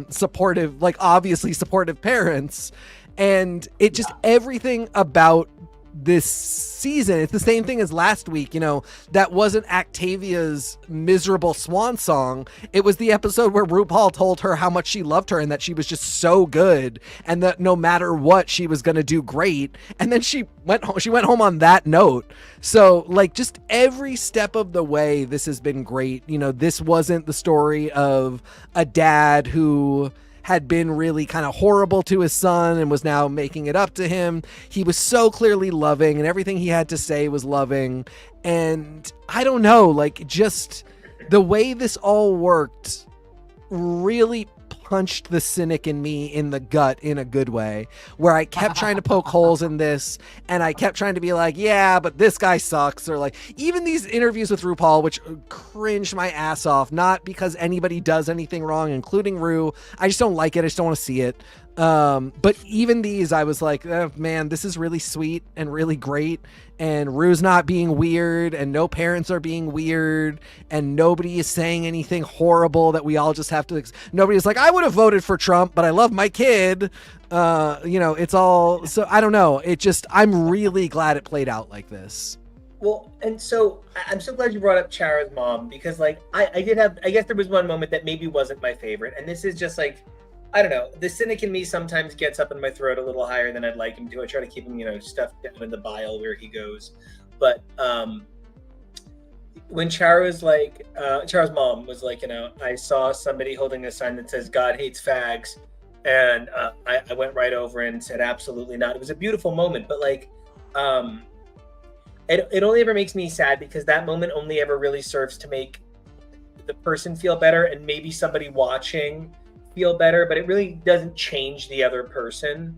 supportive, like obviously supportive parents, and it just everything about this season, it's the same thing as last week. You know, that wasn't Octavia's miserable swan song. It was the episode where RuPaul told her how much she loved her and that she was just so good and that no matter what she was going to do great. And then she went home on that note. So like just every step of the way, this has been great. You know, this wasn't the story of a dad who had been really kind of horrible to his son and was now making it up to him. He was so clearly loving, and everything he had to say was loving. And I don't know, like just the way this all worked really punched the cynic in me in the gut in a good way, where I kept trying to poke holes in this, and I kept trying to be like, yeah, but this guy sucks, or like even these interviews with RuPaul, which cringed my ass off, not because anybody does anything wrong, including Ru. I just don't like it. I just don't want to see it. But even these, I was like, oh, man, this is really sweet and really great. And Ru's not being weird, and no parents are being weird, and nobody is saying anything horrible that we all just have to. Nobody's like, I would have voted for Trump, but I love my kid. It's all. So I don't know. I'm really glad it played out like this. Well, and so I'm so glad you brought up Chara's mom, because like I guess there was one moment that maybe wasn't my favorite, and this is just like, I don't know, the cynic in me sometimes gets up in my throat a little higher than I'd like him to. I try to keep him, stuffed down in the bile where he goes. But when Chara's mom was like, I saw somebody holding a sign that says God hates fags, and I went right over and said, absolutely not. It was a beautiful moment, but like, it only ever makes me sad because that moment only ever really serves to make the person feel better and maybe somebody watching feel better, but it really doesn't change the other person.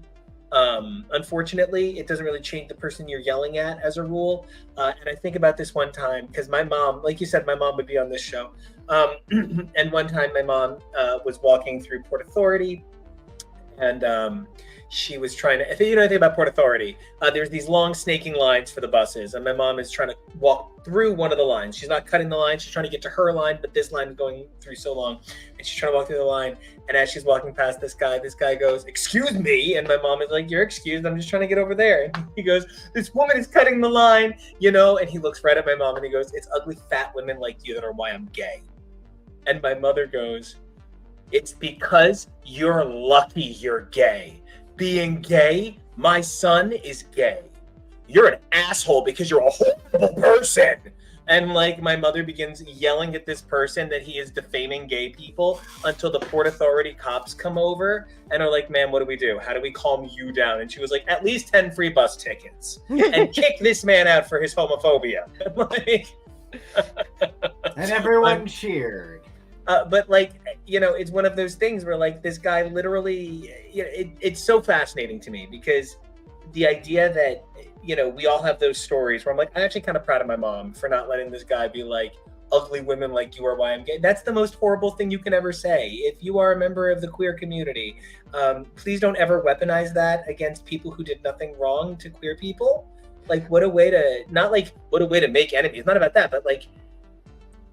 Unfortunately, it doesn't really change the person you're yelling at as a rule. And I think about this one time because my mom, like you said, my mom would be on this show. And one time my mom was walking through Port Authority, and she was trying to, if you know anything about Port Authority, there's these long snaking lines for the buses, and my mom is trying to walk through one of the lines. She's not cutting the line, she's trying to get to her line, but this line is going through so long, and she's trying to walk through the line, and as she's walking past this guy goes, excuse me, and my mom is like, you're excused, I'm just trying to get over there. And he goes, this woman is cutting the line, and he looks right at my mom and he goes, it's ugly fat women like you that are why I'm gay. And my mother goes, it's because you're lucky you're gay. Being gay, my son is gay. You're an asshole because you're a horrible person. And like my mother begins yelling at this person that he is defaming gay people until the Port Authority cops come over and are like, ma'am, what do we do? How do we calm you down? And she was like, at least 10 free bus tickets and kick this man out for his homophobia. And everyone cheered. But like, it's one of those things where like this guy literally, it's so fascinating to me because the idea that, we all have those stories where I'm like, I'm actually kind of proud of my mom for not letting this guy be like, ugly women like you are why I'm gay. That's the most horrible thing you can ever say. If you are a member of the queer community, please don't ever weaponize that against people who did nothing wrong to queer people. Like, what a way to make enemies. It's not about that, but like,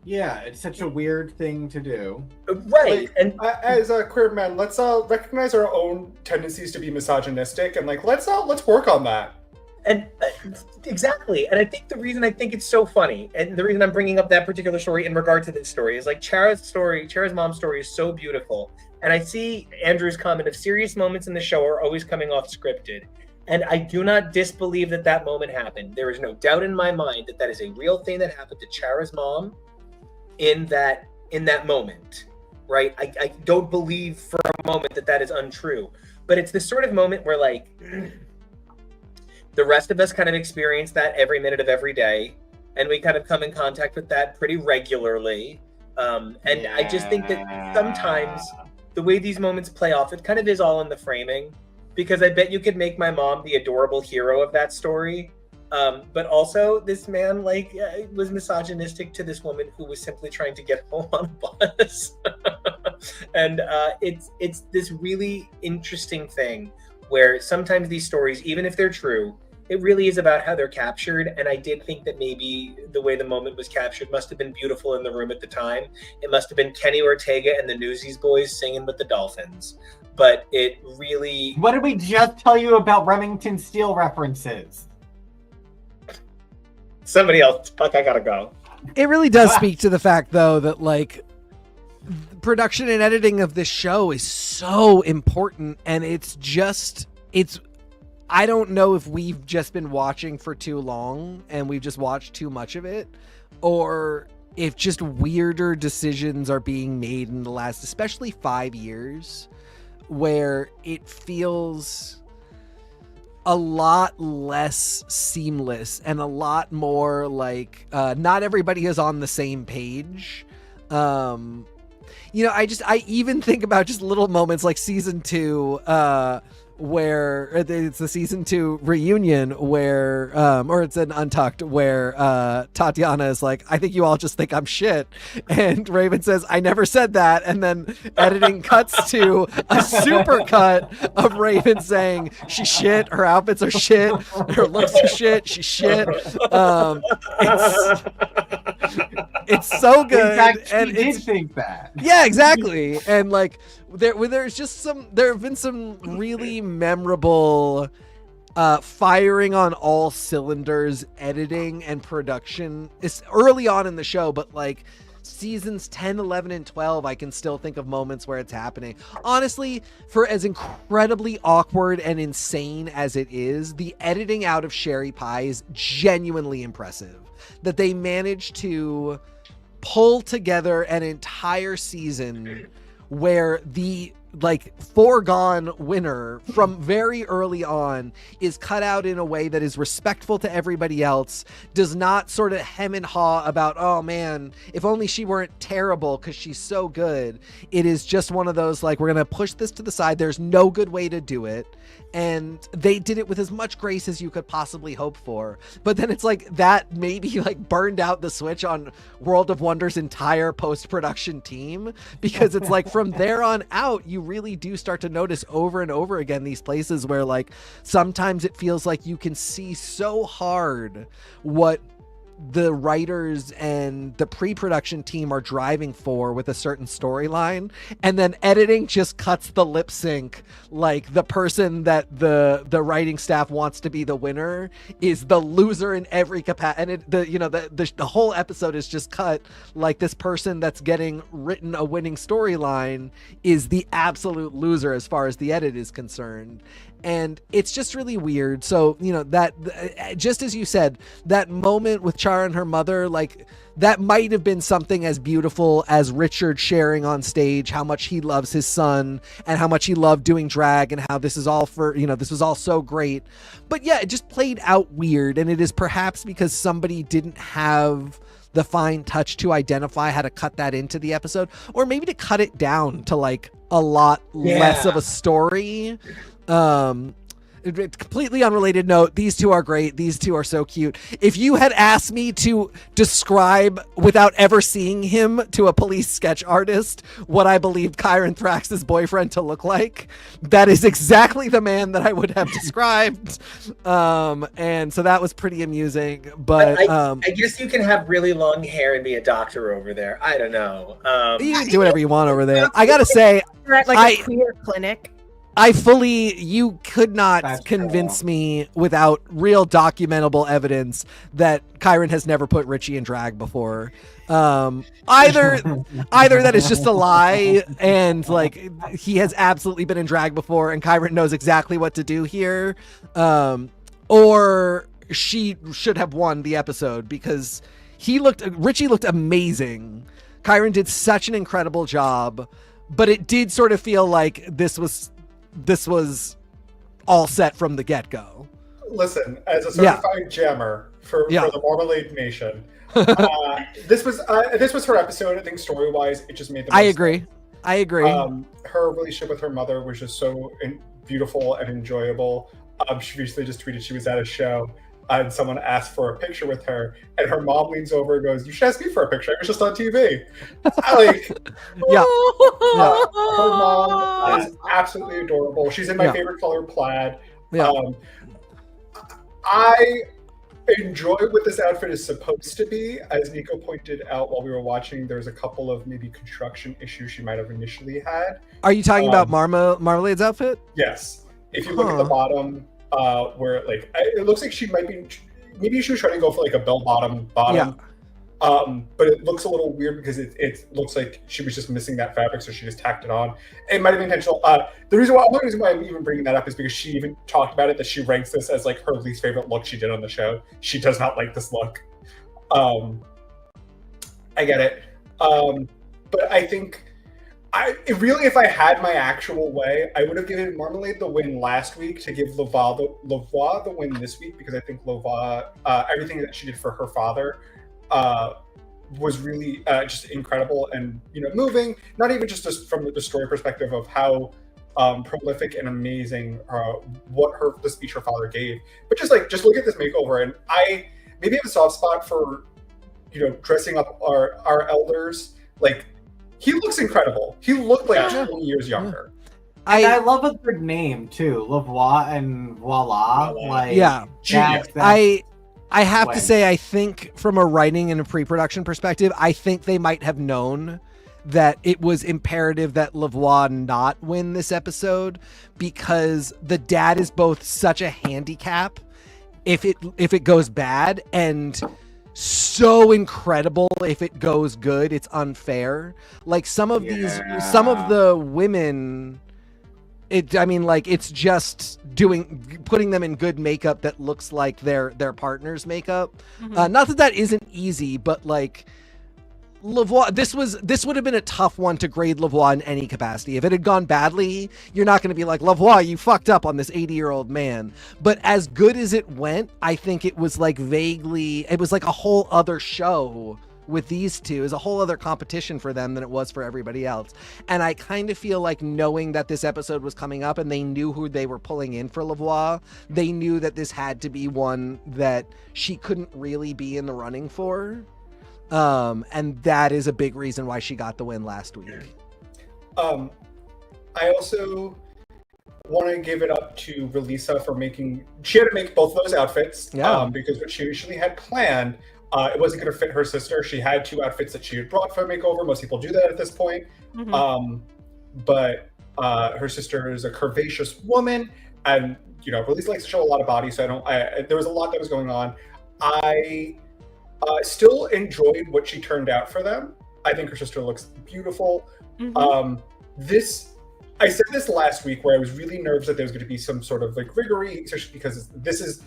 yeah, it's such a weird thing to do. Right. Like, and as a queer men, let's recognize our own tendencies to be misogynistic, and like let's work on that. And exactly. And I think the reason I think it's so funny, and the reason I'm bringing up that particular story in regard to this story, is like Chara's mom's story is so beautiful. And I see Andrew's comment of serious moments in the show are always coming off scripted. And I do not disbelieve that moment happened. There is no doubt in my mind that is a real thing that happened to Chara's mom in that moment, right? I don't believe for a moment that is untrue. But it's this sort of moment where like the rest of us kind of experience that every minute of every day, and we kind of come in contact with that pretty regularly. I just think that sometimes the way these moments play off, it kind of is all in the framing, because I bet you could make my mom the adorable hero of that story. But also this man was misogynistic to this woman who was simply trying to get home on a bus. And it's this really interesting thing where sometimes these stories, even if they're true, it really is about how they're captured. And I did think that maybe the way the moment was captured must have been beautiful in the room at the time. It must have been Kenny Ortega and the Newsies boys singing with the Dolphins. But it really... What did we just tell you about Remington Steele references? Somebody else. Fuck, I gotta go. It really does speak to the fact, though, that like production and editing of this show is so important, and it's I don't know if we've just been watching for too long and we've just watched too much of it, or if just weirder decisions are being made in the last, especially 5 years, where it feels a lot less seamless and a lot more like not everybody is on the same page. You know, I even think about just little moments like season 2, where it's the season 2 reunion where or it's an Untucked where Tatiana is like, I think you all just think I'm shit, and Raven says, I never said that, and then editing cuts to a super cut of Raven saying she's shit, her outfits are shit, her looks are shit, she's shit. It's so good. In fact, she and did think that. Yeah, exactly. And like there's just there have been some really memorable firing on all cylinders editing and production. It's early on in the show, but like seasons 10, 11, and 12, I can still think of moments where it's happening. Honestly, for as incredibly awkward and insane as it is, the editing out of Sherry Pie is genuinely impressive. That they managed to pull together an entire season where the like foregone winner from very early on is cut out in a way that is respectful to everybody else, does not sort of hem and haw about, oh man, if only she weren't terrible because she's so good. It is just one of those like, we're gonna push this to the side, there's no good way to do it, and they did it with as much grace as you could possibly hope for. But then it's like that maybe like burned out the switch on World of Wonder's entire post-production team, because it's like from there on out you really do start to notice over and over again these places where like sometimes it feels like you can see so hard what the writers and the pre-production team are driving for with a certain storyline, and then editing just cuts the lip sync. Like the person that the writing staff wants to be the winner is the loser in every capacity, and the whole episode is just cut like this person that's getting written a winning storyline is the absolute loser as far as the edit is concerned. And it's just really weird. So, you know, that just as you said, that moment with Chara and her mother, like that might have been something as beautiful as Richard sharing on stage how much he loves his son and how much he loved doing drag and how this is all for, you know, this was all so great. But yeah, it just played out weird. And it is perhaps because somebody didn't have the fine touch to identify how to cut that into the episode, or maybe to cut it down to like a lot less of a story. Completely unrelated note, these two are great. These two are so cute. If you had asked me to describe without ever seeing him to a police sketch artist what I believed Kyron Thrax's boyfriend to look like, that is exactly the man that I would have described. And so that was pretty amusing. But I guess you can have really long hair and be a doctor over there. I don't know. You can do whatever you want over there. I gotta say, You're at like a queer clinic. You could not convince me without real documentable evidence that Kyron has never put Richie in drag before. Either that is just a lie and like he has absolutely been in drag before and Kyron knows exactly what to do here. Or she should have won the episode because Richie looked amazing. Kyron did such an incredible job, but it did sort of feel like this was all set from the get-go. Listen, as a certified jammer for the Marmalade Nation, this was her episode. I think story-wise, it just made the most sense. I agree. Her relationship with her mother was just so beautiful and enjoyable. She recently just tweeted she was at a show and someone asked for a picture with her, and her mom leans over and goes, "You should ask me for a picture. I was just on TV." Her mom is absolutely adorable. She's in my favorite color, plaid. I enjoy what this outfit is supposed to be. As Nico pointed out while we were watching, there's a couple of maybe construction issues she might have initially had. Are you talking about Marmalade's outfit? Yes. If you look at the bottom, where like it looks like she might be, maybe she was trying to go for like a bell bottom. But it looks a little weird because it looks like she was just missing that fabric, so she just tacked it on. It might have been intentional. The only reason why I'm even bringing that up is because she even talked about it, that she ranks this as like her least favorite look she did on the show. She does not like this look. I get it. But I think if I had my actual way, I would have given Marmalade the win last week to give Lavoie the win this week, because I think Lavoie, everything that she did for her father was really just incredible and moving. Not even just from the story perspective of how prolific and amazing the speech her father gave, but just look at this makeover, and I maybe have a soft spot for dressing up our elders. Like, he looks incredible. He looked like 20 years younger. I love a good name too, Lavoie and Voila. Like, Genius. I have to say, I think from a writing and a pre-production perspective, I think they might have known that it was imperative that Lavoie not win this episode, because the dad is both such a handicap if it goes bad, and so incredible if it goes good. It's unfair. Like, some of the women, it's just putting them in good makeup that looks like their partner's makeup. Not that isn't easy, but like, Lavoie, this would have been a tough one to grade Lavoie in any capacity. If it had gone badly, you're not going to be like, Lavoie, you fucked up on this 80-year-old man. But as good as it went, I think it was like it was like a whole other show with these two. Is a whole other competition for them than it was for everybody else. And I kind of feel like, knowing that this episode was coming up and they knew who they were pulling in for Lavoie, they knew that this had to be one that she couldn't really be in the running for. And that is a big reason why she got the win last week. I also want to give it up to Relisa for she had to make both of those outfits. Because what she initially had planned, it wasn't going to fit her sister. She had 2 outfits that she had brought for a makeover. Most people do that at this point. But her sister is a curvaceous woman, and Relisa likes to show a lot of body, so there was a lot that was going on. I still enjoyed what she turned out for them. I think her sister looks beautiful. I said this last week, where I was really nervous that there was going to be some sort of like riggery, especially because this is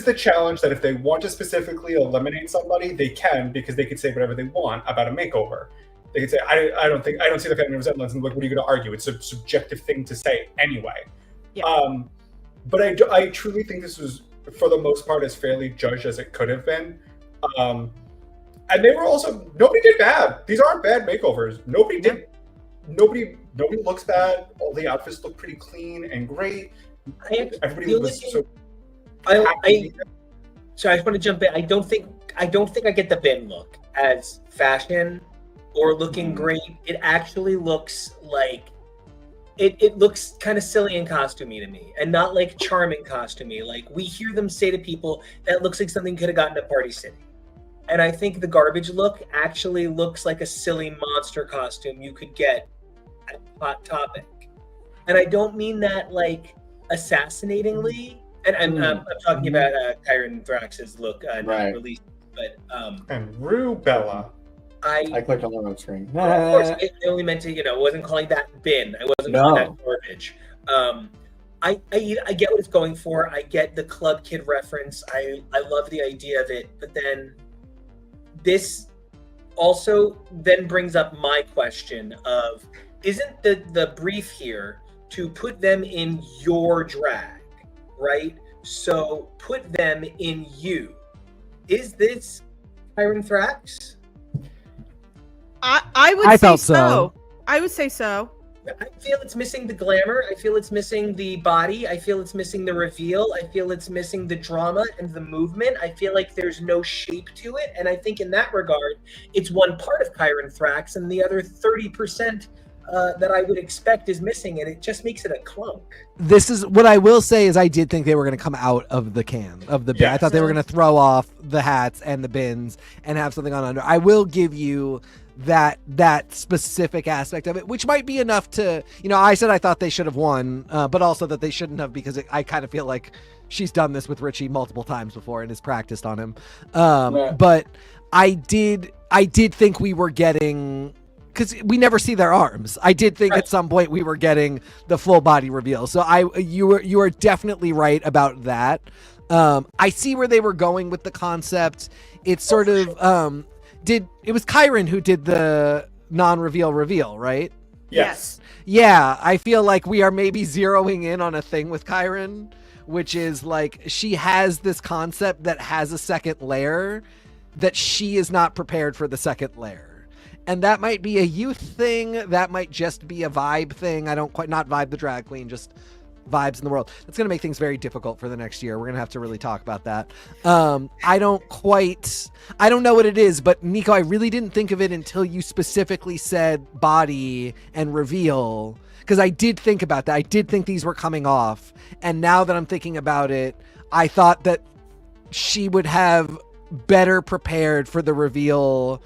the challenge, that if they want to specifically eliminate somebody, they can, because they could say whatever they want about a makeover. They could say, I don't see the family resemblance, and like, what are you going to argue? It's a subjective thing to say anyway. But I truly think this was, for the most part, as fairly judged as it could have been. And they were also, nobody did bad. These aren't bad makeovers. Nobody looks bad. All the outfits look pretty clean and great. Everybody was so. So I just want to jump in. I don't think I get the bin look as fashion or looking great. It actually looks like it looks kind of silly and costumey to me, and not like charming costumey. Like, we hear them say to people, that looks like something could have gotten to Party City. And I think the garbage look actually looks like a silly monster costume you could get at Hot Topic. And I don't mean that like assassinatingly. And I'm talking about Kyron Thrax's look, not released, but and Rubella. I clicked on the wrong screen. Of course, it only meant to, wasn't calling that bin. I wasn't calling that garbage. I get what it's going for. I get the Club Kid reference. I love the idea of it. But then this also then brings up my question of, isn't the brief here to put them in your drag, right? So put them in you. Is this Kyron Thrax? I would say so. I would say so. I feel it's missing the glamour. I feel it's missing the body. I feel it's missing the reveal. I feel it's missing the drama and the movement. I feel like there's no shape to it. And I think in that regard, it's one part of Kyron Thrax, and the other 30% that I would expect is missing, and it just makes it a clunk. This is what I will say is, I did think they were going to come out of the bin. I thought they were going to throw off the hats and the bins and have something on under. I will give you that specific aspect of it, which might be enough to, I said I thought they should have won, but also that they shouldn't have, because I kind of feel like she's done this with Richie multiple times before and has practiced on him. But I did think we were getting, because we never see their arms. I did think at some point we were getting the full body reveal. So you are definitely right about that. I see where they were going with the concept. It's sort of it was Kyron who did the non-reveal reveal, right? Yes. Yeah, I feel like we are maybe zeroing in on a thing with Kyron, which is like, she has this concept that has a second layer, that she is not prepared for the second layer. And that might be a youth thing. That might just be a vibe thing. I don't quite, not Vibe the drag queen, just vibes in the world. That's going to make things very difficult for the next year. We're going to have to really talk about that. I don't know what it is, but Nico, I really didn't think of it until you specifically said body and reveal, because I did think about that. I did think these were coming off. And now that I'm thinking about it, I thought that she would have better prepared for the reveal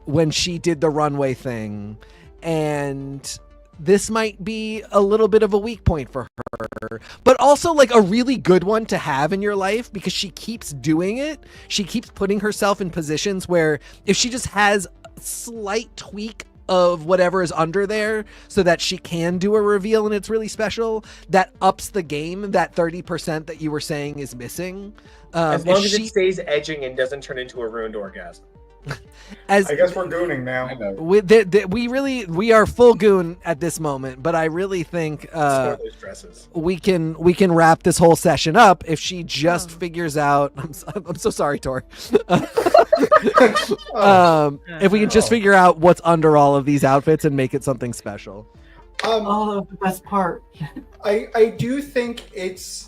when she did the runway thing. And this might be a little bit of a weak point for her, but also like a really good one to have in your life, because she keeps doing it. She keeps putting herself in positions where if she just has a slight tweak of whatever is under there so that she can do a reveal and it's really special, that ups the game, that 30% that you were saying is missing. As long as it stays edging and doesn't turn into a ruined orgasm. I guess we're gooning now. We are full goon at this moment, but I really think those dresses. we can wrap this whole session up if she just figures out. I'm so sorry, Tori. If we can just figure out what's under all of these outfits and make it something special. The best part. I do think it's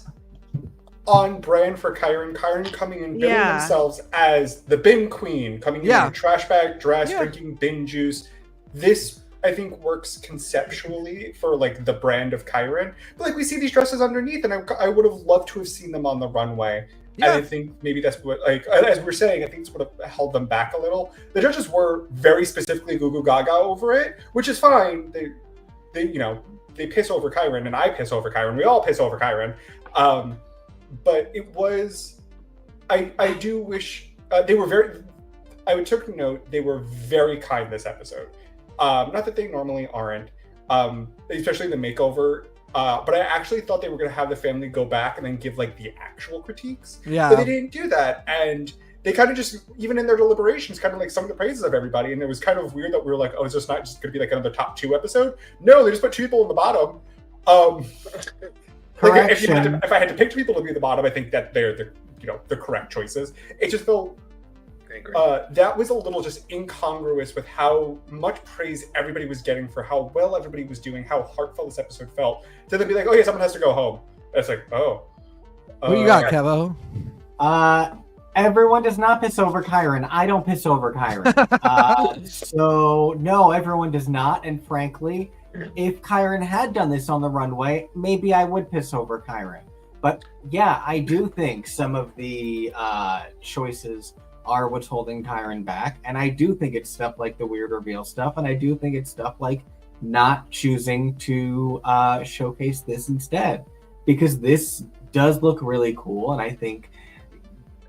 on brand for Kyron. Kyron coming in, billing themselves as the bin queen, coming in a trash bag dress, drinking bin juice. This, I think, works conceptually for like the brand of Kyron. But like we see these dresses underneath, and I would have loved to have seen them on the runway. Yeah. And I think maybe that's what, like, as we were saying, I think it's would have held them back a little. The judges were very specifically goo goo gaga over it, which is fine. They piss over Kyron, and I piss over Kyron. We all piss over Kyron. But it was, I do wish they were very, I would take note, they were very kind this episode. Not that they normally aren't, especially the makeover. But I actually thought they were going to have the family go back and then give like the actual critiques. Yeah. But they didn't do that. And they kind of just, even in their deliberations, kind of like sung the praises of everybody. And it was kind of weird that we were like, oh, is this not just going to be like another top 2 episode? No, they just put 2 people in the bottom. Like if I had to pick 2 people to be the bottom, I think that they're the correct choices. It just felt that was a little just incongruous with how much praise everybody was getting for how well everybody was doing, how heartfelt this episode felt. To then be like, oh yeah, someone has to go home. And it's like, oh. What you got, Kevo? Everyone does not piss over Kyron. I don't piss over Kyron. So no, everyone does not. And frankly, if Kyron had done this on the runway, maybe I would piss over Kyron. But yeah, I do think some of the choices are what's holding Kyron back. And I do think it's stuff like the weird reveal stuff. And I do think it's stuff like not choosing to showcase this instead. Because this does look really cool. And I think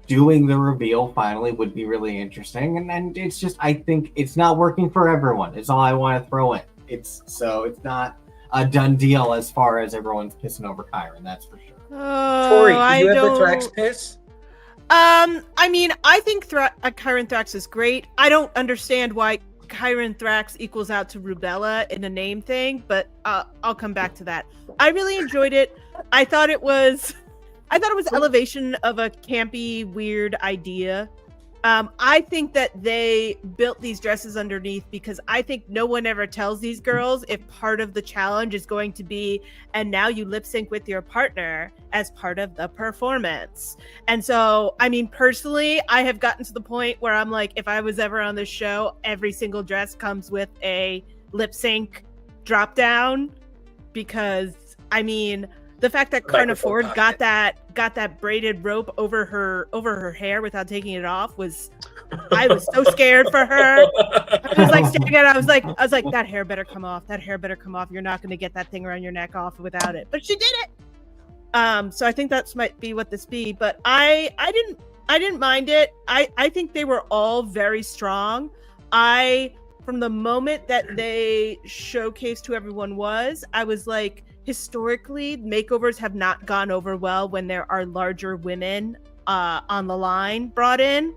doing the reveal finally would be really interesting. And it's just, I think it's not working for everyone. It's all I want to throw in. It's not a done deal as far as everyone's pissing over Kyron, that's for sure. Tori, do you have the Thrax piss? I mean, I think Kyron Thrax is great. I don't understand why Kyron Thrax equals out to Rubella in a name thing, but I'll come back to that. I really enjoyed it. I thought it was elevation of a campy, weird idea. I think that they built these dresses underneath because I think no one ever tells these girls if part of the challenge is going to be, and now you lip sync with your partner as part of the performance. And so, I mean, personally, I have gotten to the point where I'm like, if I was ever on this show, every single dress comes with a lip sync drop down, because I mean, the fact that Carna Ford got that braided rope over her hair without taking it off I was so scared for her. I was like staring at it. I was like, that hair better come off. That hair better come off. You're not going to get that thing around your neck off without it. But she did it. So I think that might be what this be. But I didn't mind it. I think they were all very strong. From the moment that they showcased who everyone was, I was like, historically, makeovers have not gone over well when there are larger women on the line brought in.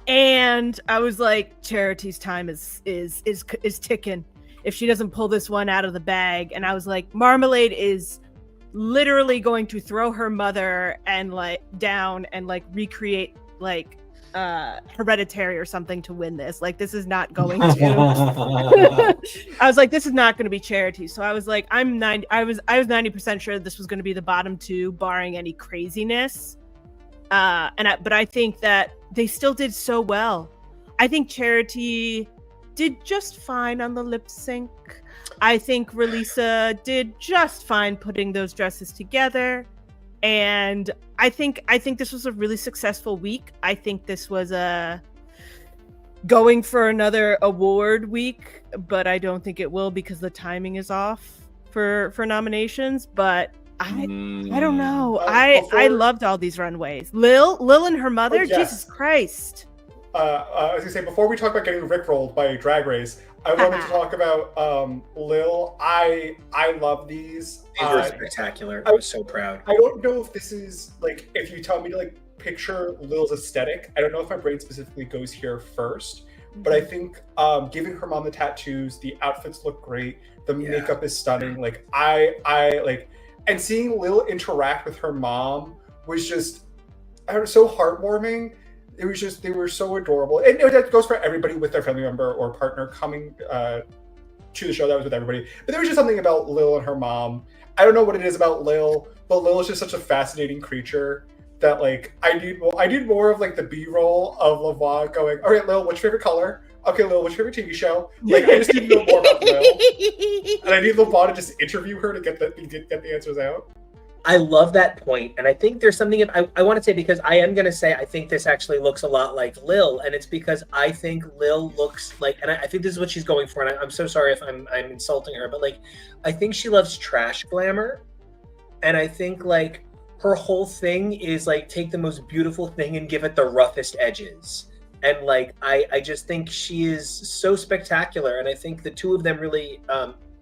And I was like, Charity's time is ticking if she doesn't pull this one out of the bag. And I was like, Marmalade is literally going to throw her mother and like down and like recreate like Hereditary or something to win this. Like, this is not going to. I was like, this is not going to be Charity. So I was like, I was 90% sure this was going to be the bottom two, barring any craziness. But I think that they still did so well. I think Charity did just fine on the lip sync. I think Relisa did just fine putting those dresses together. And I think this was a really successful week. I think this was going for another award week, but I don't think it will because the timing is off for nominations. But I don't know. I loved all these runways. Lil and her mother. Yes. Jesus Christ. I was gonna say, before we talk about getting rickrolled by Drag Race, I wanted to talk about Lil. I love these. These were spectacular. I was so proud. I don't know if this is like, if you tell me to like picture Lil's aesthetic, I don't know if my brain specifically goes here first, but I think giving her mom the tattoos, the outfits look great, the makeup is stunning. Like I like, and seeing Lil interact with her mom was just, so heartwarming. It was just, they were so adorable. And that goes for everybody with their family member or partner coming to the show. That was with everybody. But there was just something about Lil and her mom. I don't know what it is about Lil, but Lil is just such a fascinating creature that like, I need more of like the B-roll of Lavoie going, all right, Lil, what's your favorite color? Okay, Lil, what's your favorite TV show? Like, I just need to know more about Lil. And I need Lavoie to just interview her to get the answers out. I love that point, and I think there's something I want to say, because I am going to say I think this actually looks a lot like Lil, and it's because I think Lil looks like, and I think this is what she's going for, and I'm so sorry if I'm insulting her, but like, I think she loves trash glamour, and I think like her whole thing is like take the most beautiful thing and give it the roughest edges, and like I just think she is so spectacular, and I think the two of them really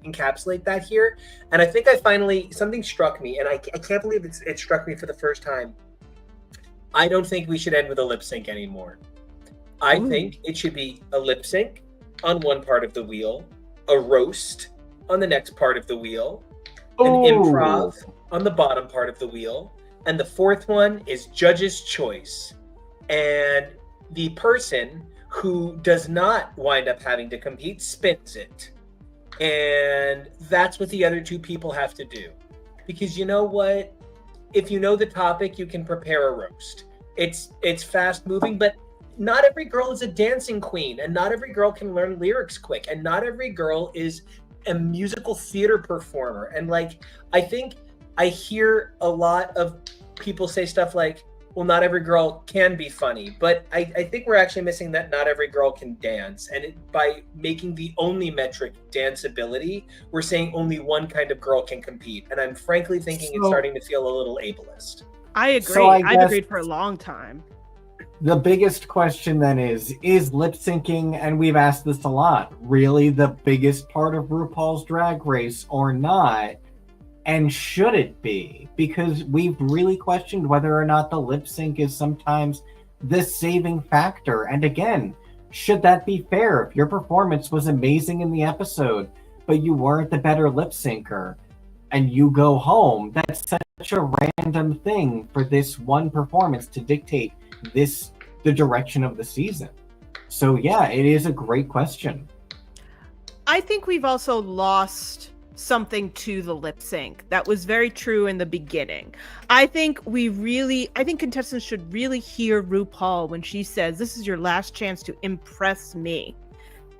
encapsulate that here. And I think something struck me, and I can't believe it struck me for the first time. I don't think we should end with a lip sync anymore. I think it should be a lip sync on one part of the wheel, a roast on the next part of the wheel, an improv on the bottom part of the wheel, and the fourth one is judge's choice. And the person who does not wind up having to compete spins it. And that's what the other two people have to do. Because you know what? If you know the topic, you can prepare a roast. It's fast moving, but not every girl is a dancing queen, and not every girl can learn lyrics quick, and not every girl is a musical theater performer. And like, I think I hear a lot of people say stuff like, well, not every girl can be funny, but I think we're actually missing that not every girl can dance. And by making the only metric danceability, we're saying only one kind of girl can compete. And I'm frankly thinking it's starting to feel a little ableist. I agree. So I've agreed for a long time. The biggest question then is lip syncing, and we've asked this a lot, really the biggest part of RuPaul's Drag Race or not? And should it be? Because we've really questioned whether or not the lip sync is sometimes the saving factor. And again, should that be fair? If your performance was amazing in the episode, but you weren't the better lip syncer, and you go home, that's such a random thing for this one performance to dictate the direction of the season. So yeah, it is a great question. I think we've also lost something to the lip sync that was very true in the beginning. I think contestants should really hear RuPaul when she says, this is your last chance to impress me.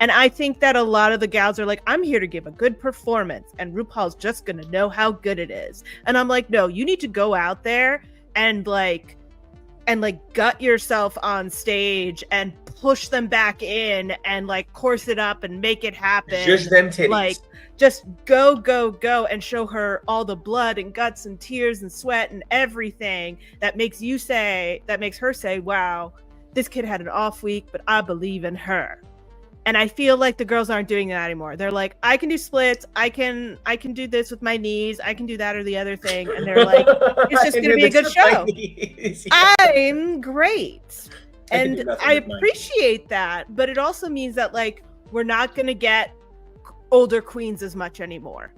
And I think that a lot of the gals are like, I'm here to give a good performance, and RuPaul's just gonna know how good it is. And I'm like, no, you need to go out there and gut yourself on stage and push them back in and like course it up and make it happen. Just them titties. Like, just go and show her all the blood and guts and tears and sweat and everything that makes her say, wow, this kid had an off week, but I believe in her. And I feel like the girls aren't doing that anymore. They're like, I can do splits. I can do this with my knees. I can do that or the other thing. And they're like, it's just going to be a good show. Yeah. I'm great. And I appreciate that. But it also means that like, we're not going to get older queens as much anymore.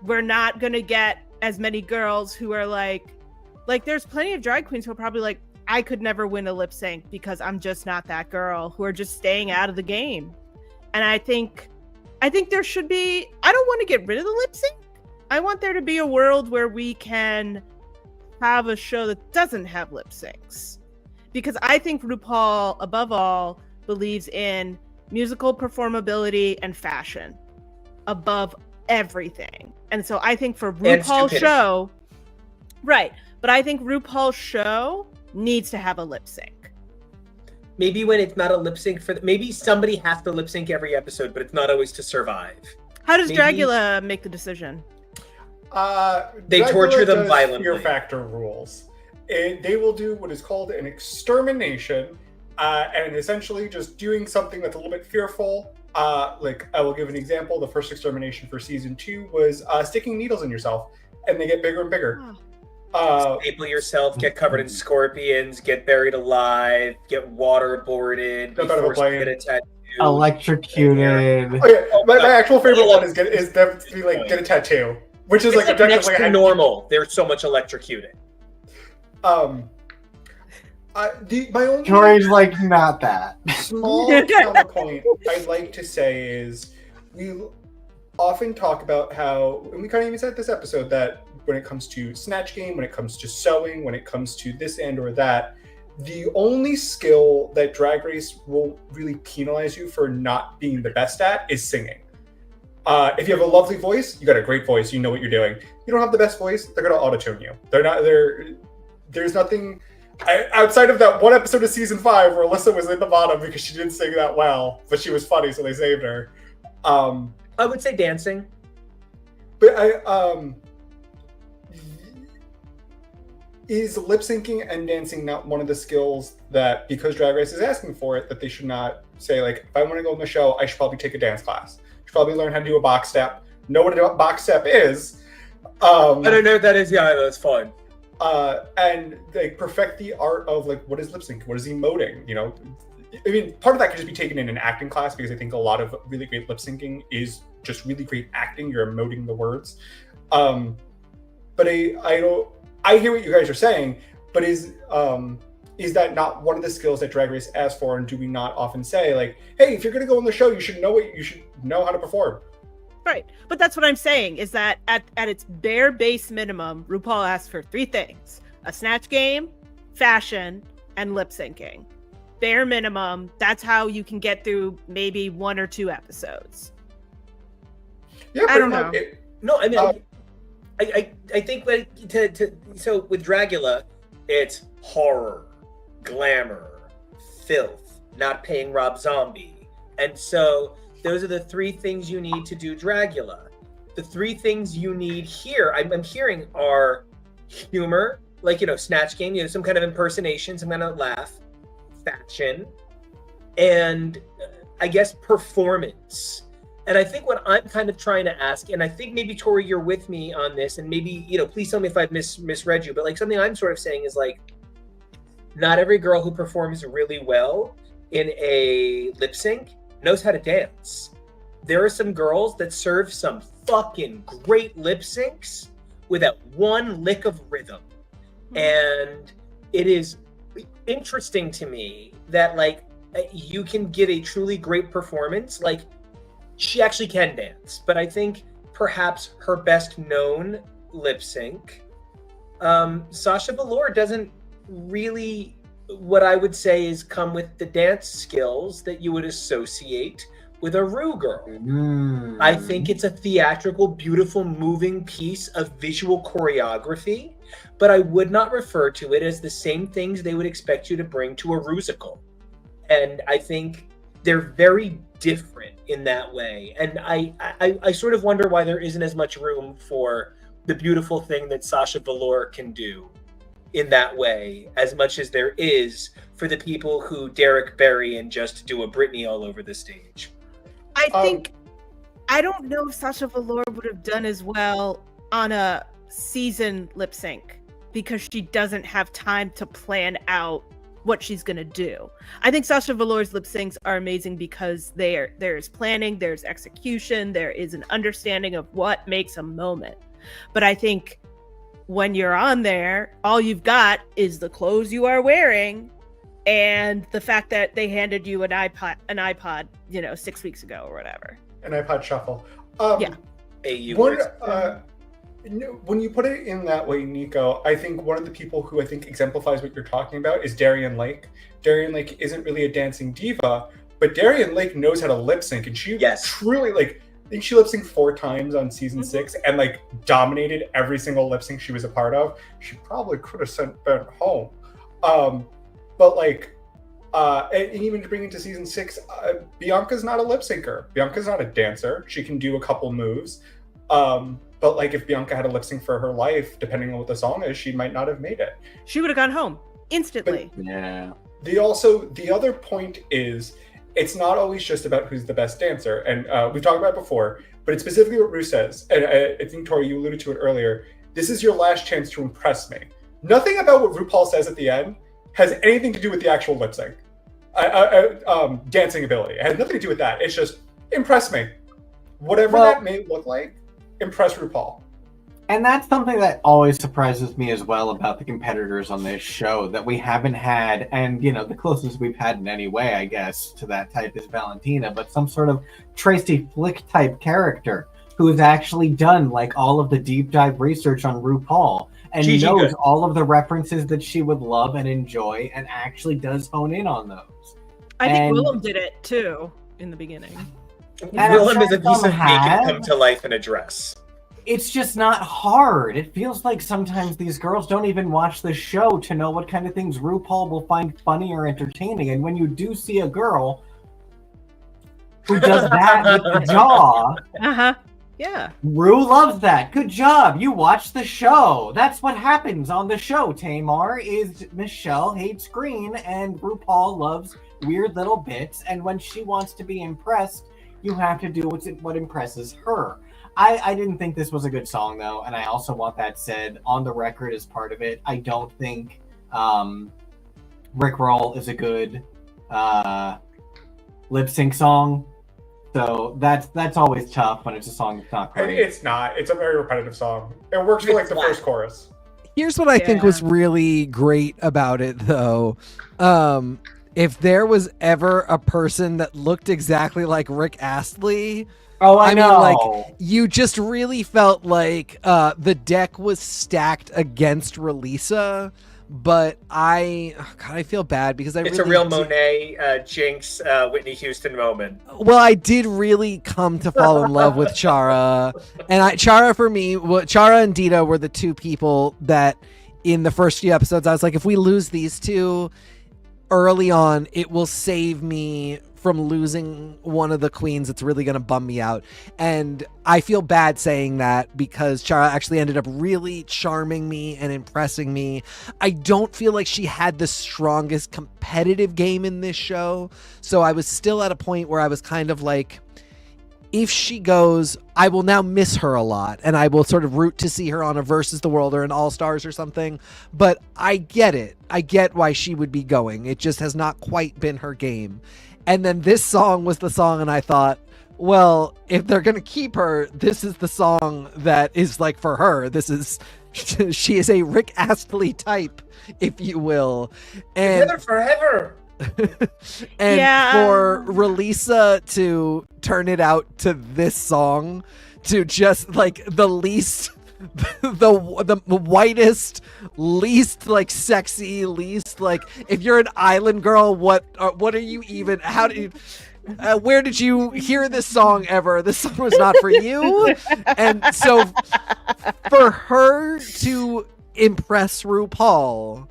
We're not going to get as many girls who are like there's plenty of drag queens who are probably like, I could never win a lip sync because I'm just not that girl, who are just staying out of the game. And I think there should be, I don't want to get rid of the lip sync. I want there to be a world where we can have a show that doesn't have lip syncs. Because I think RuPaul, above all, believes in musical performability and fashion above everything. And so I think for RuPaul's show, right, but I think RuPaul's show needs to have a lip sync. Maybe when it's not a lip sync maybe somebody has to lip sync every episode, but it's not always to survive. How does Dragula make the decision? They torture them violently. Fear factor rules. They will do what is called an extermination, and essentially just doing something that's a little bit fearful. Like, I will give an example. The first extermination for season 2 was sticking needles in yourself, and they get bigger and bigger. Staple yourself, get covered in scorpions, get buried alive, get waterboarded, be forced to get a tattoo. Electrocuted. My actual favorite one is get a tattoo, which is it's like next to normal. There's so much electrocuting. My only Tori's like, not that. Small counterpoint I'd like to say is we often talk about how, and we kind of even said this episode, that when it comes to Snatch Game, when it comes to sewing, when it comes to this and or that, the only skill that Drag Race will really penalize you for not being the best at is singing. If you have a lovely voice, you got a great voice, you know what you're doing. You don't have the best voice, they're gonna auto-tune you. There's nothing outside of that one episode of season 5 where Alyssa was in the bottom because she didn't sing that well, but she was funny, so they saved her. I would say dancing. But is lip syncing and dancing not one of the skills that, because Drag Race is asking for it, that they should not say, like, if I want to go on the show, I should probably take a dance class. I should probably learn how to do a box step. Know what a box step is. I don't know what that is. Yeah, that's fun. And like perfect the art of like, what is lip sync? What is emoting? You know, I mean, part of that could just be taken in an acting class, because I think a lot of really great lip syncing is just really great acting. You're emoting the words. But I hear what you guys are saying, but is that not one of the skills that Drag Race asks for? And do we not often say, like, hey, if you're going to go on the show, you should know how to perform? Right. But that's what I'm saying, is that at its bare base minimum, RuPaul asks for 3 things: a Snatch Game, fashion, and lip syncing. Bare minimum. That's how you can get through maybe 1 or 2 episodes. Yeah, I don't know. No, I mean, I think that so with Dragula, it's horror, glamour, filth, not paying Rob Zombie. And so those are the 3 things you need to do Dragula. The 3 things you need here, I'm hearing, are humor, like, Snatch Game, some kind of impersonation, some kind of laugh, fashion, and I guess performance. And I think what I'm kind of trying to ask, and I think maybe Tori, you're with me on this, and maybe, please tell me if I've misread you, but like something I'm sort of saying is like, not every girl who performs really well in a lip sync knows how to dance. There are some girls that serve some fucking great lip syncs without one lick of rhythm. And it is interesting to me that like you can give a truly great performance. Like, she actually can dance, but I think perhaps her best known lip sync, Sasha Velour, doesn't really, what I would say is, come with the dance skills that you would associate with a Ru girl. I think it's a theatrical, beautiful, moving piece of visual choreography, but I would not refer to it as the same things they would expect you to bring to a Rusical. And I think they're very different in that way. And I sort of wonder why there isn't as much room for the beautiful thing that Sasha Velour can do in that way, as much as there is for the people who Derek Barry and just do a Britney all over the stage. I don't know if Sasha Velour would have done as well on a season lip sync, because she doesn't have time to plan out what she's gonna do. I think Sasha Velour's lip syncs are amazing because there's planning, there's execution, there is an understanding of what makes a moment. But I think when you're on there, all you've got is the clothes you are wearing and the fact that they handed you an iPod, 6 weeks ago or whatever. An iPod Shuffle. Yeah. When you put it in that way, Nico, I think one of the people who I think exemplifies what you're talking about is Darian Lake. Darian Lake isn't really a dancing diva, but Darian Lake knows how to lip sync, and she truly, like, I think she lip synced 4 times on season 6 and like dominated every single lip sync she was a part of. She probably could have sent Ben home. But like, and even to bring it to season 6, Bianca's not a lip syncer. Bianca's not a dancer. She can do a couple moves. But like, if Bianca had a lip sync for her life, depending on what the song is, she might not have made it. She would have gone home instantly. But yeah. The other point is, it's not always just about who's the best dancer. And we've talked about it before, but it's specifically what Ru says. And I think, Tori, you alluded to it earlier. This is your last chance to impress me. Nothing about what RuPaul says at the end has anything to do with the actual lip sync. Dancing ability. It has nothing to do with that. It's just, impress me. Whatever that may look like, impress RuPaul. And that's something that always surprises me as well about the competitors on this show, that we haven't had, and the closest we've had in any way, I guess, to that type is Valentina, but some sort of Tracy Flick type character who has actually done like all of the deep dive research on RuPaul and knows all of the references that she would love and enjoy and actually does hone in on those. I think Willem did it too in the beginning. Willem is a piece of making come to life in a dress. It's just not hard. It feels like sometimes these girls don't even watch the show to know what kind of things RuPaul will find funny or entertaining. And when you do see a girl who does that with the jaw, yeah, Ru loves that. Good job. You watch the show. That's what happens on the show, Tamar, is Michelle hates green and RuPaul loves weird little bits. And when she wants to be impressed, you have to do what impresses her. I didn't think this was a good song, though, and I also want that said on the record as part of it. I don't think Rickroll is a good lip sync song, so that's always tough when it's a song that's not great. It's not. It's a very repetitive song. It works for like the first chorus. Here's what I think was really great about it, though. If there was ever a person that looked exactly like Rick Astley... Oh, I know. mean, like, you just really felt like the deck was stacked against Releasa, but I feel bad because it's a real Monet, Jinx, Whitney Houston moment. Well, I did really come to fall in love with Chara, and Chara for me, Chara and Dita were the two people that in the first few episodes I was like, if we lose these two early on, it will save me from losing one of the queens. It's really going to bum me out. And I feel bad saying that because Chara actually ended up really charming me and impressing me. I don't feel like she had the strongest competitive game in this show. So I was still at a point where I was kind of like, if she goes, I will now miss her a lot, and I will sort of root to see her on a Versus the World or an All Stars or something. But I get it. I get why she would be going. It just has not quite been her game. And then this song was the song, and I thought, well, if they're going to keep her, this is the song that is like for her. She is a Rick Astley type, if you will. And together forever. And for Releasa to turn it out to this song, to just like the least, the whitest, least like sexy, least like, if you're an island girl, what are you even? How do you? Where did you hear this song ever? This song was not for you. And so for her to impress RuPaul,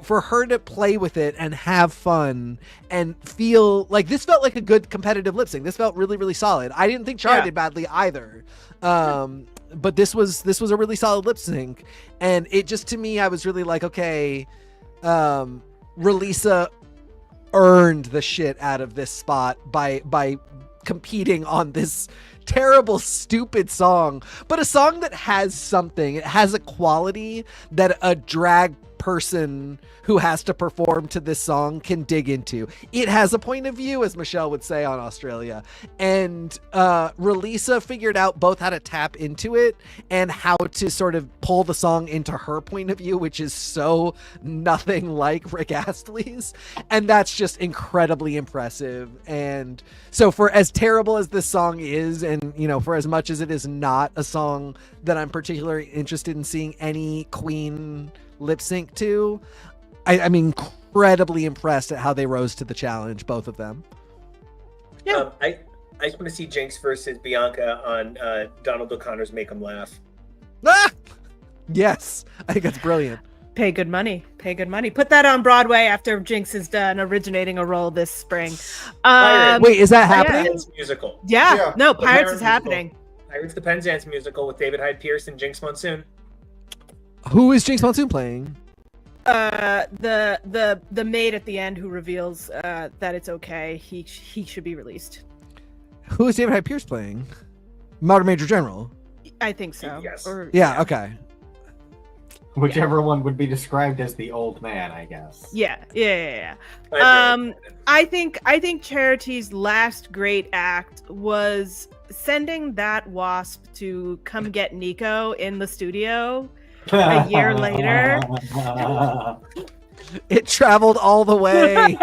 for her to play with it and have fun and feel like this felt like a good competitive lip sync. This felt really, really solid. I didn't think Chara did badly either. But this was a really solid lip sync. And it just, to me, I was really like, okay, Releasa earned the shit out of this spot by competing on this terrible, stupid song, but a song that has something. It has a quality that a drag person who has to perform to this song can dig into. It has a point of view, as Michelle would say on Australia. And Relisa figured out both how to tap into it and how to sort of pull the song into her point of view, which is so nothing like Rick Astley's. And that's just incredibly impressive. And so for as terrible as this song is, and, you know, for as much as it is not a song that I'm particularly interested in seeing any Queen lip sync to, I'm incredibly impressed at how they rose to the challenge, both of them. Yeah. I just want to see Jinx versus Bianca on Donald O'Connor's Make 'Em Laugh. Ah! Yes, I think that's brilliant. Pay good money. Pay good money. Put that on Broadway after Jinx is done originating a role this spring. Wait, is that happening? Penzance musical. Yeah. No, the Pirates Pirates is happening. Pirates the Penzance musical with David Hyde Pierce and Jinx Monsoon. Who is Jinx Monsoon playing? The maid at the end who reveals that it's okay. He should be released. Who is David Hyde Pierce playing? Modern Major General. I think so. Yes. Yeah. Okay. Whichever one would be described as the old man, I guess. Yeah. I'm I think Charity's last great act was sending that wasp to come get Nico in the studio a year later. It traveled all the way.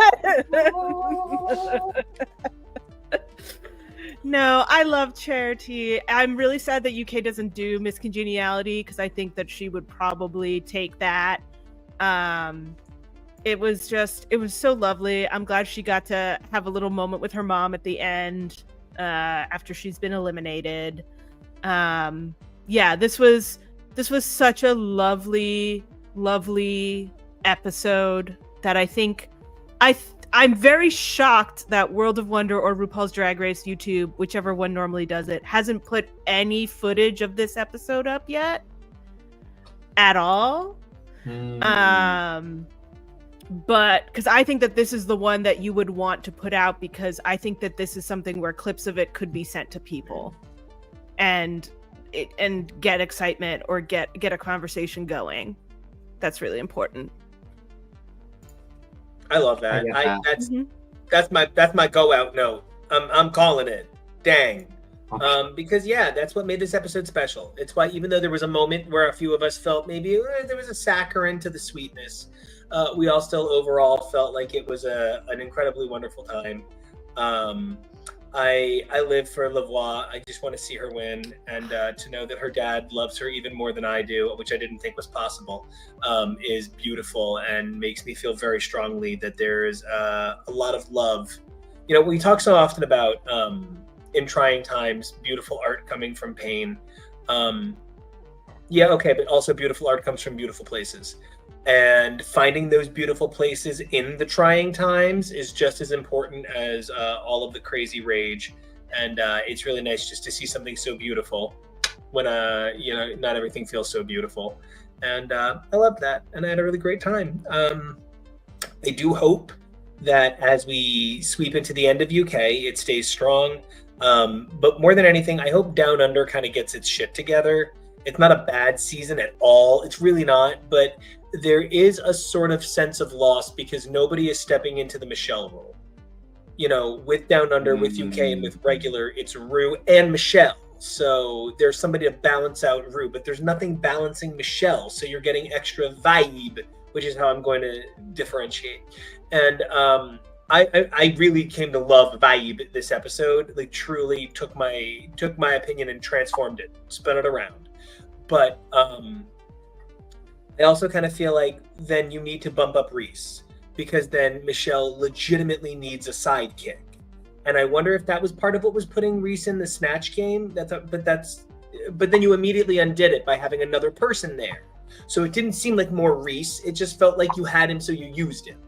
No, I love Charity. I'm really sad that UK doesn't do Miss Congeniality because I think that she would probably take that. It was so lovely. I'm glad she got to have a little moment with her mom at the end after she's been eliminated. This was such a lovely episode that I think I'm very shocked that World of Wonder or RuPaul's Drag Race YouTube, whichever one normally does it, hasn't put any footage of this episode up yet at all. But because I think that this is the one that you would want to put out, because I think that this is something where clips of it could be sent to people and get excitement or get a conversation going. That's really important. I love that. I That's my go out note. I'm calling it. Dang. Because that's what made this episode special. It's why, even though there was a moment where a few of us felt maybe there was a saccharin to the sweetness, we all still overall felt like it was an incredibly wonderful time. I live for Lavoie. I just want to see her win, and to know that her dad loves her even more than I do, which I didn't think was possible, is beautiful and makes me feel very strongly that there is a lot of love. You know, we talk so often about in trying times, beautiful art coming from pain. But also beautiful art comes from beautiful places. And finding those beautiful places in the trying times is just as important as all of the crazy rage. And it's really nice just to see something so beautiful when, not everything feels so beautiful. And I loved that. And I had a really great time. I do hope that as we sweep into the end of UK, it stays strong. But more than anything, I hope Down Under kind of gets its shit together. It's not a bad season at all. It's really not. But there is a sort of sense of loss because nobody is stepping into the Michelle role. You know, with Down Under, with UK, and with regular, it's Rue and Michelle. So there's somebody to balance out Rue, but there's nothing balancing Michelle. So you're getting extra vibe, which is how I'm going to differentiate. And I really came to love vibe this episode. Like, truly took my opinion and transformed it, spun it around. But I also kind of feel like then you need to bump up Reese, because then Michelle legitimately needs a sidekick. And I wonder if that was part of what was putting Reese in the Snatch Game. But then you immediately undid it by having another person there. So it didn't seem like more Reese. It just felt like you had him, so you used him.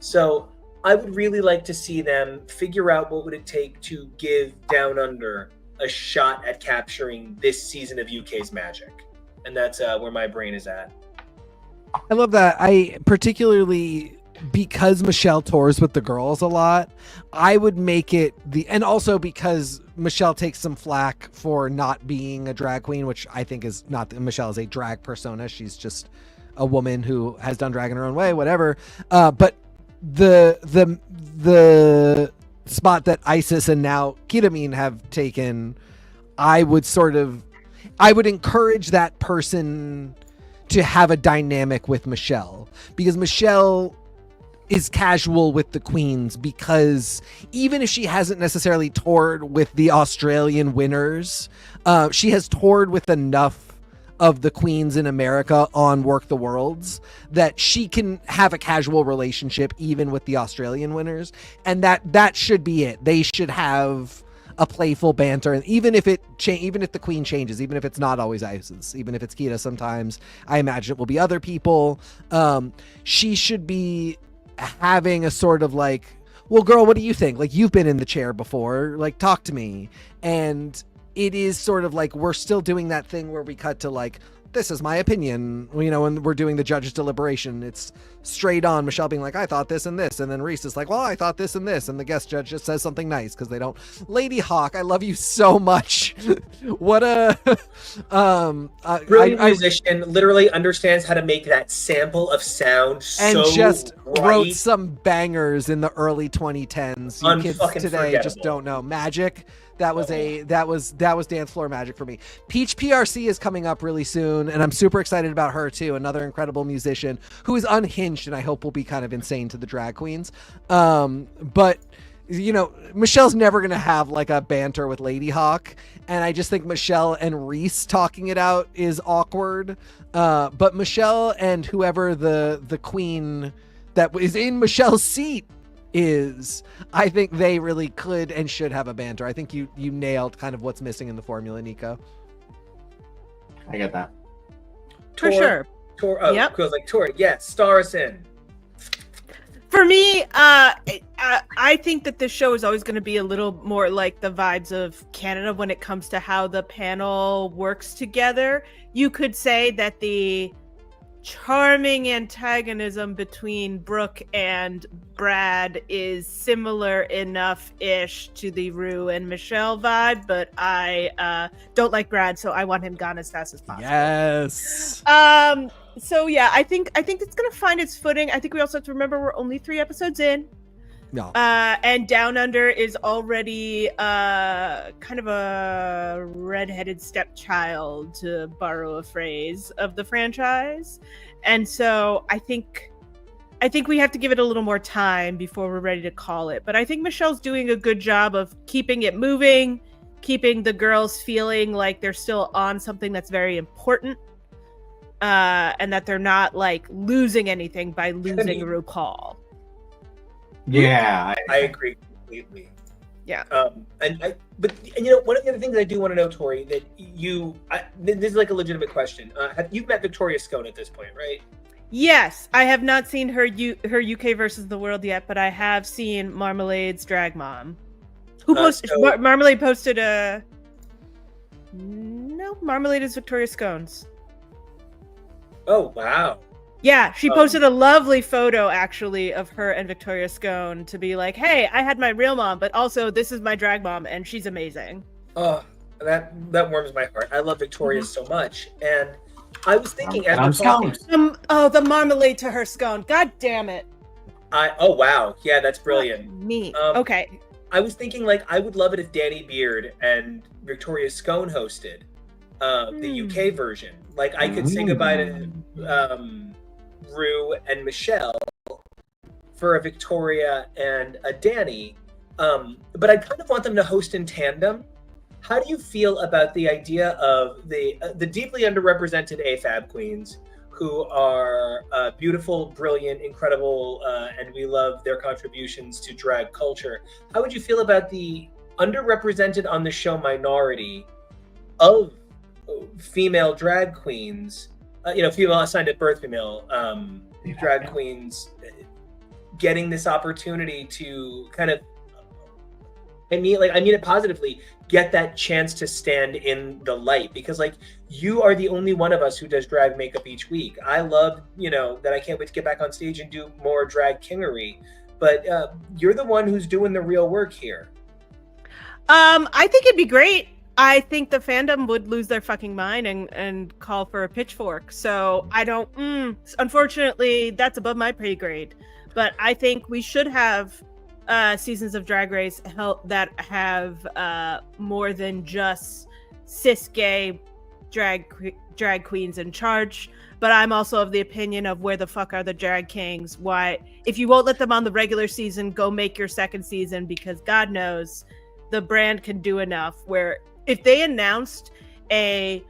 So I would really like to see them figure out what would it take to give Down Under a shot at capturing this season of UK's magic. And that's where my brain is at. I love that. I particularly, because Michelle tours with the girls a lot, I would make it and also because Michelle takes some flack for not being a drag queen, which I think is not, Michelle is a drag persona. She's just a woman who has done drag in her own way, whatever. But the spot that Isis and now Ketamine have taken, I would encourage that person to have a dynamic with Michelle, because Michelle is casual with the queens, because even if she hasn't necessarily toured with the Australian winners, she has toured with enough of the queens in America on Work the Worlds that she can have a casual relationship even with the Australian winners, and that should be it. They should have a playful banter, even if even if the queen changes, even if it's not always Isis, even if it's Kita sometimes, I imagine it will be other people. She should be having a sort of like, well, girl, what do you think? Like, you've been in the chair before, like, talk to me. And it is sort of like, we're still doing that thing where we cut to like, this is my opinion, you know, and we're doing the judge's deliberation. It's straight on Michelle being like, I thought this and this, and then Reese is like, well, I thought this and this, and the guest judge just says something nice because they don't. Lady Hawk, I love you so much. What a brilliant musician, literally understands how to make that sample of sound and so just right. wrote some bangers in the early 2010s. You kids today just don't know. Magic. That was dance floor magic for me. Peach PRC is coming up really soon, and I'm super excited about her too. Another incredible musician who is unhinged, and I hope will be kind of insane to the drag queens. But you know, Michelle's never gonna have like a banter with Lady Hawk, and I just think Michelle and Reese talking it out is awkward. But Michelle and whoever the queen that is in Michelle's seat is, I think they really could and should have a banter. I think you nailed kind of what's missing in the formula, Nico. I get that. For sure. Yep. Goes like Tori. Yes, star us in. For me, I think that this show is always going to be a little more like the vibes of Canada when it comes to how the panel works together. You could say that the charming antagonism between Brooke and Brad is similar enough-ish to the Rue and Michelle vibe, but I don't like Brad, so I want him gone as fast as possible. Yes. So yeah, I think it's gonna find its footing. I think we also have to remember we're only 3 episodes in. No. And Down Under is already kind of a redheaded stepchild, to borrow a phrase, of the franchise. And so I think we have to give it a little more time before we're ready to call it. But I think Michelle's doing a good job of keeping it moving, keeping the girls feeling like they're still on something that's very important. And that they're not like losing anything by losing RuPaul. Yeah, I agree completely. Yeah. But you know, one of the other things I do want to know, Tori, that this is like a legitimate question. You've met Victoria Scone at this point, right? Yes, I have not seen her UK versus the world yet, but I have seen Marmalade's drag mom. Who posted? Marmalade posted a. No, Marmalade is Victoria Scone's. Oh wow. Yeah, she posted a lovely photo, actually, of her and Victoria Scone to be like, hey, I had my real mom, but also this is my drag mom, and she's amazing. Oh, that warms my heart. I love Victoria so much. And I was thinking... the marmalade to her scone. God damn it. Oh, wow. Yeah, that's brilliant. Me. Okay. I was thinking, like, I would love it if Danny Beard and Victoria Scone hosted the UK version. Like, I could say goodbye to... Rue and Michelle for a Victoria and a Danny, but I kind of want them to host in tandem. How do you feel about the idea of the deeply underrepresented AFAB queens, who are beautiful, brilliant, incredible, and we love their contributions to drag culture? How would you feel about the underrepresented on the show minority of female drag queens? Female assigned at birth, female drag queens getting this opportunity to kind of, I mean it positively, get that chance to stand in the light, because like you are the only one of us who does drag makeup each week. I love, that I can't wait to get back on stage and do more drag kingery, but you're the one who's doing the real work here. I think it'd be great. I think the fandom would lose their fucking mind and call for a pitchfork. So I don't. Unfortunately, that's above my pay grade. But I think we should have seasons of Drag Race that have more than just cis gay drag queens in charge. But I'm also of the opinion of where the fuck are the drag kings? Why, if you won't let them on the regular season, go make your second season, because God knows the brand can do enough. Where if they announced a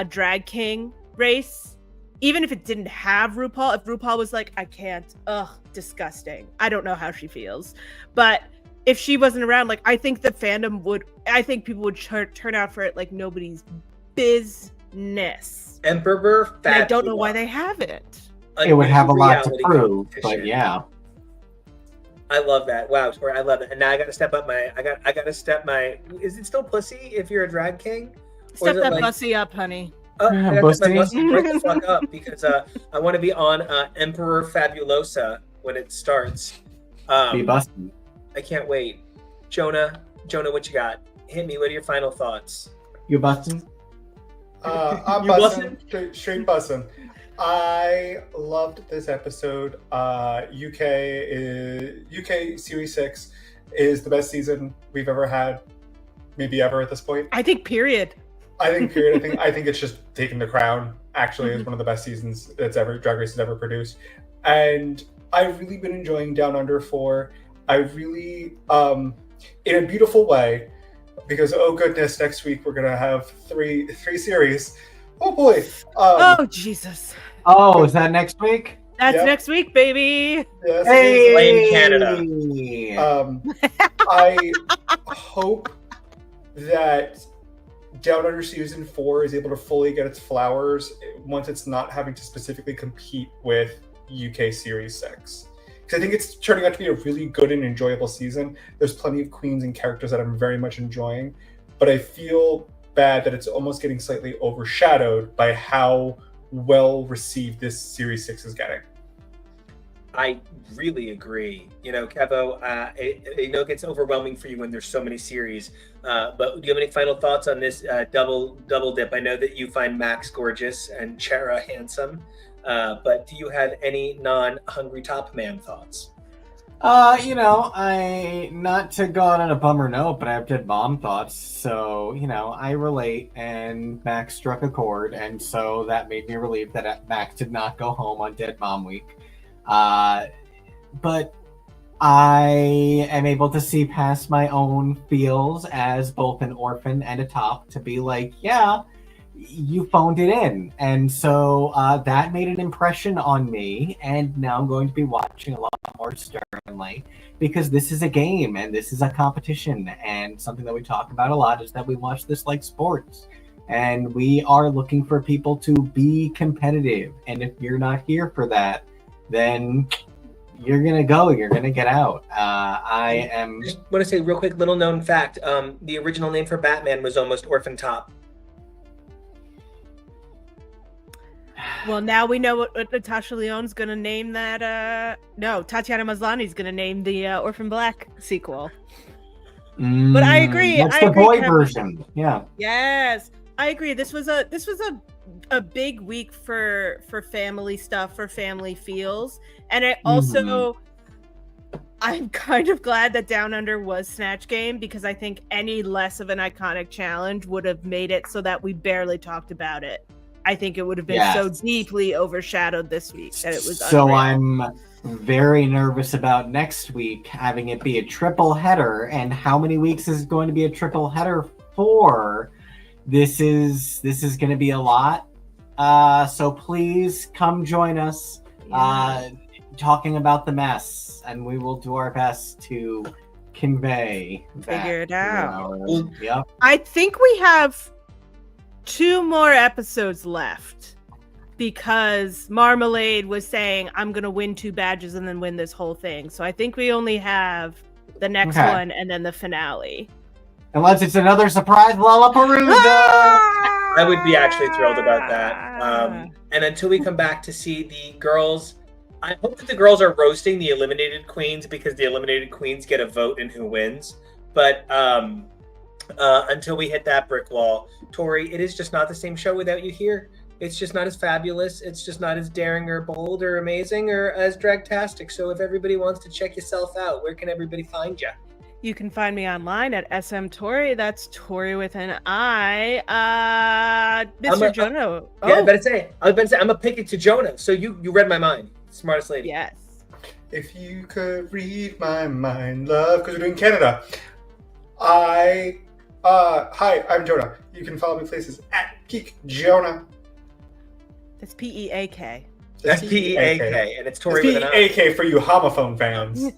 drag king race, even if it didn't have RuPaul, if RuPaul was like, I can't, disgusting. I don't know how she feels. But if she wasn't around, like, I think the fandom would, I think people would turn out for it like nobody's business. Emperor And I don't know why they have it. It would have a lot to Reality prove, but competition. yeah. I love that. Wow, Tori, I love it. And now I gotta step up my is it still pussy if you're a drag king? Or Step is it that like, bussy up, honey. I gotta step my Bussy. bussy right the fuck up, because I want to be on Emperor Fabulosa when it starts. Be busted. I can't wait. Jonah, what you got? Hit me. What are your final thoughts? You busting? I'm You bussing, straight bussing. I loved this episode. UK Series 6 is the best season we've ever had, maybe ever at this point. I think period. I think period. I think it's just taking the crown. Actually, is one of the best seasons that's ever Drag Race has ever produced, and I've really been enjoying Down Under 4. I really, in a beautiful way, because oh goodness, next week we're gonna have three series. Oh boy. Oh Jesus. Oh, is that next week? That's Yep. next week, baby. Yes, it Hey! is. Blame Canada. I hope that Down Under Season 4 is able to fully get its flowers once it's not having to specifically compete with UK Series 6. Because I think it's turning out to be a really good and enjoyable season. There's plenty of queens and characters that I'm very much enjoying, but I feel bad that it's almost getting slightly overshadowed by how well received this Series 6 is getting. I really agree. You know, Kevo, I know it gets overwhelming for you when there's so many series. But do you have any final thoughts on this double dip? I know that you find Max gorgeous and Chera handsome, but do you have any non-Hungry Top Man thoughts? I not to go out on a bummer note, but I have dead mom thoughts. So, I relate, and Max struck a chord, and so that made me relieved that Max did not go home on Dead Mom Week. But I am able to see past my own feels as both an orphan and a top to be like, yeah, you phoned it in. And so that made an impression on me. And now I'm going to be watching a lot more sternly, because this is a game and this is a competition. And something that we talk about a lot is that we watch this like sports. And we are looking for people to be competitive. And if you're not here for that, then you're gonna get out. I just want to say real quick, little known fact: the original name for Batman was almost Orphan Top. Well, now we know what Natasha Lyonne's gonna name that. No, Tatiana Maslany's gonna name the Orphan Black sequel. But I agree. That's I the agree, boy Kevin. version. Yeah. Yes, I agree. This was a big week for family stuff, for family feels, and I also I'm kind of glad that Down Under was Snatch Game, because I think any less of an iconic challenge would have made it so that we barely talked about it. I think it would have been so deeply overshadowed this week that it was So unreal. I'm very nervous about next week having it be a triple header, and how many weeks is it going to be a triple header for? This is going to be a lot. So please come join us talking about the mess, and we will do our best to convey that Figure it to out. our- Yep. I think we have 2 more episodes left, because Marmalade was saying, I'm going to win 2 badges and then win this whole thing. So I think we only have the next Okay. one and then the finale. Unless it's another surprise Lollapalooza. I would be actually thrilled about that. And until we come back to see the girls, I hope that the girls are roasting the eliminated queens, because the eliminated queens get a vote in who wins. But until we hit that brick wall. Tori, it is just not the same show without you here. It's just not as fabulous. It's just not as daring or bold or amazing or as dragtastic. So if everybody wants to check yourself out, where can everybody find you? You can find me online at SM Tori. That's Tori with an I. Mr. Jono. Yeah, I was about to say, I'm a pick it to Jonah. So you read my mind. Smartest lady. Yes. If you could read my mind, love, because we're doing Canada. Hi, I'm Jonah. You can follow me places at Geek Jonah. That's P-E-A-K. That's P-E-A-K, and it's Tori with an I. P-E-A-K for you homophone fans.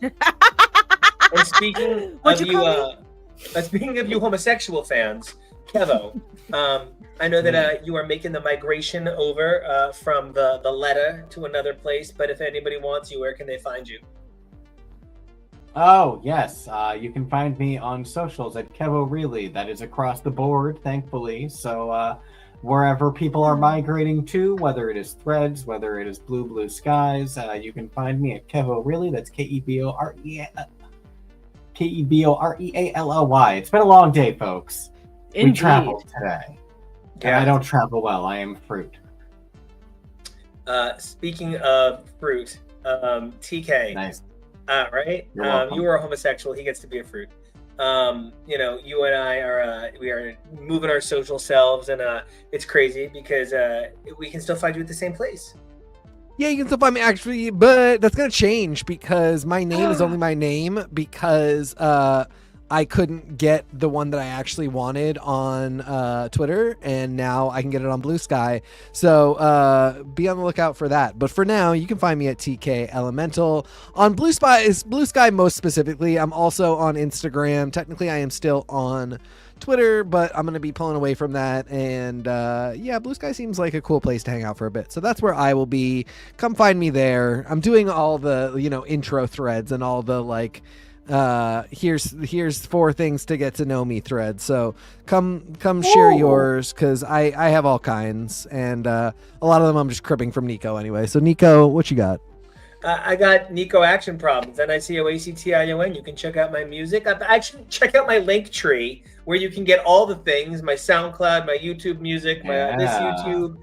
And speaking of you homosexual fans, Kevo, I know that you are making the migration over from the letter to another place, but if anybody wants you, where can they find you? Oh, yes. You can find me on socials at KEVO Really. That is across the board, thankfully. So wherever people are migrating to, whether it is Threads, whether it is Blue Skies, you can find me at KEVO Really. That's Kevoreally. It's been a long day, folks. Indeed. We traveled today. And Yeah. I don't travel well. I am fruit. Speaking of fruit, TK. Nice. Right? You're welcome. You are a homosexual. He gets to be a fruit. You and I are we are moving our social selves, and it's crazy because we can still find you at the same place. Yeah, you can still find me actually, but that's gonna change because my name is only my name because I couldn't get the one that I actually wanted on Twitter, and now I can get it on Blue Sky. So be on the lookout for that. But for now, you can find me at TK Elemental on Blue Sky most specifically. I'm also on Instagram. Technically, I am still on Twitter, but I'm gonna be pulling away from that. And Blue Sky seems like a cool place to hang out for a bit. So that's where I will be. Come find me there. I'm doing all the intro threads and all the here's 4 things to get to know me thread. So come share yours, because I have all kinds, and a lot of them I'm just cribbing from Nico anyway. So Nico, what you got? I got Nico Action Problems, NICO You can check out my music. Actually, check out my link tree where you can get all the things: my SoundCloud, my YouTube music, this YouTube,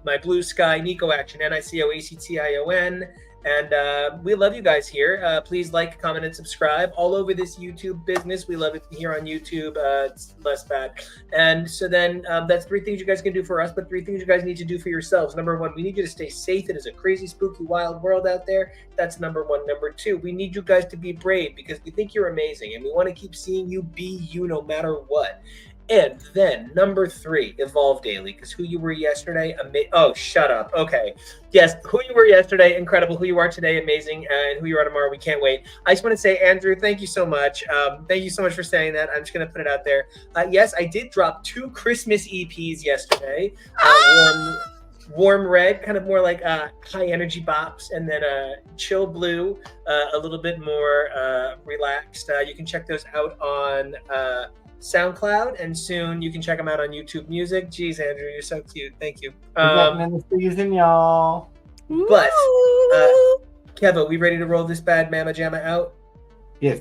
my Blue Sky, Nico Action, NICOACTION. And we love you guys here. Please like, comment, and subscribe all over this YouTube business. We love it here on YouTube. It's less bad. And so then that's 3 things you guys can do for us, but 3 things you guys need to do for yourselves. Number 1, we need you to stay safe. It is a crazy, spooky, wild world out there. That's number 1. Number 2, we need you guys to be brave because we think you're amazing, and we want to keep seeing you be you no matter what. And then number 3, evolve daily, because who you were yesterday, oh, shut up. Okay. Yes, who you were yesterday, incredible. Who you are today, amazing. And who you are tomorrow, we can't wait. I just want to say, Andrew, thank you so much. Thank you so much for saying that. I'm just going to put it out there. Yes, I did drop 2 Christmas EPs yesterday. Warm Red, kind of more like high energy bops, and then Chill Blue, a little bit more relaxed. You can check those out on SoundCloud, and soon you can check them out on YouTube Music. Jeez, Andrew, you're so cute. Thank you. We're getting in the season, y'all. But Kevo, we ready to roll this bad mamma jamma out? Yes.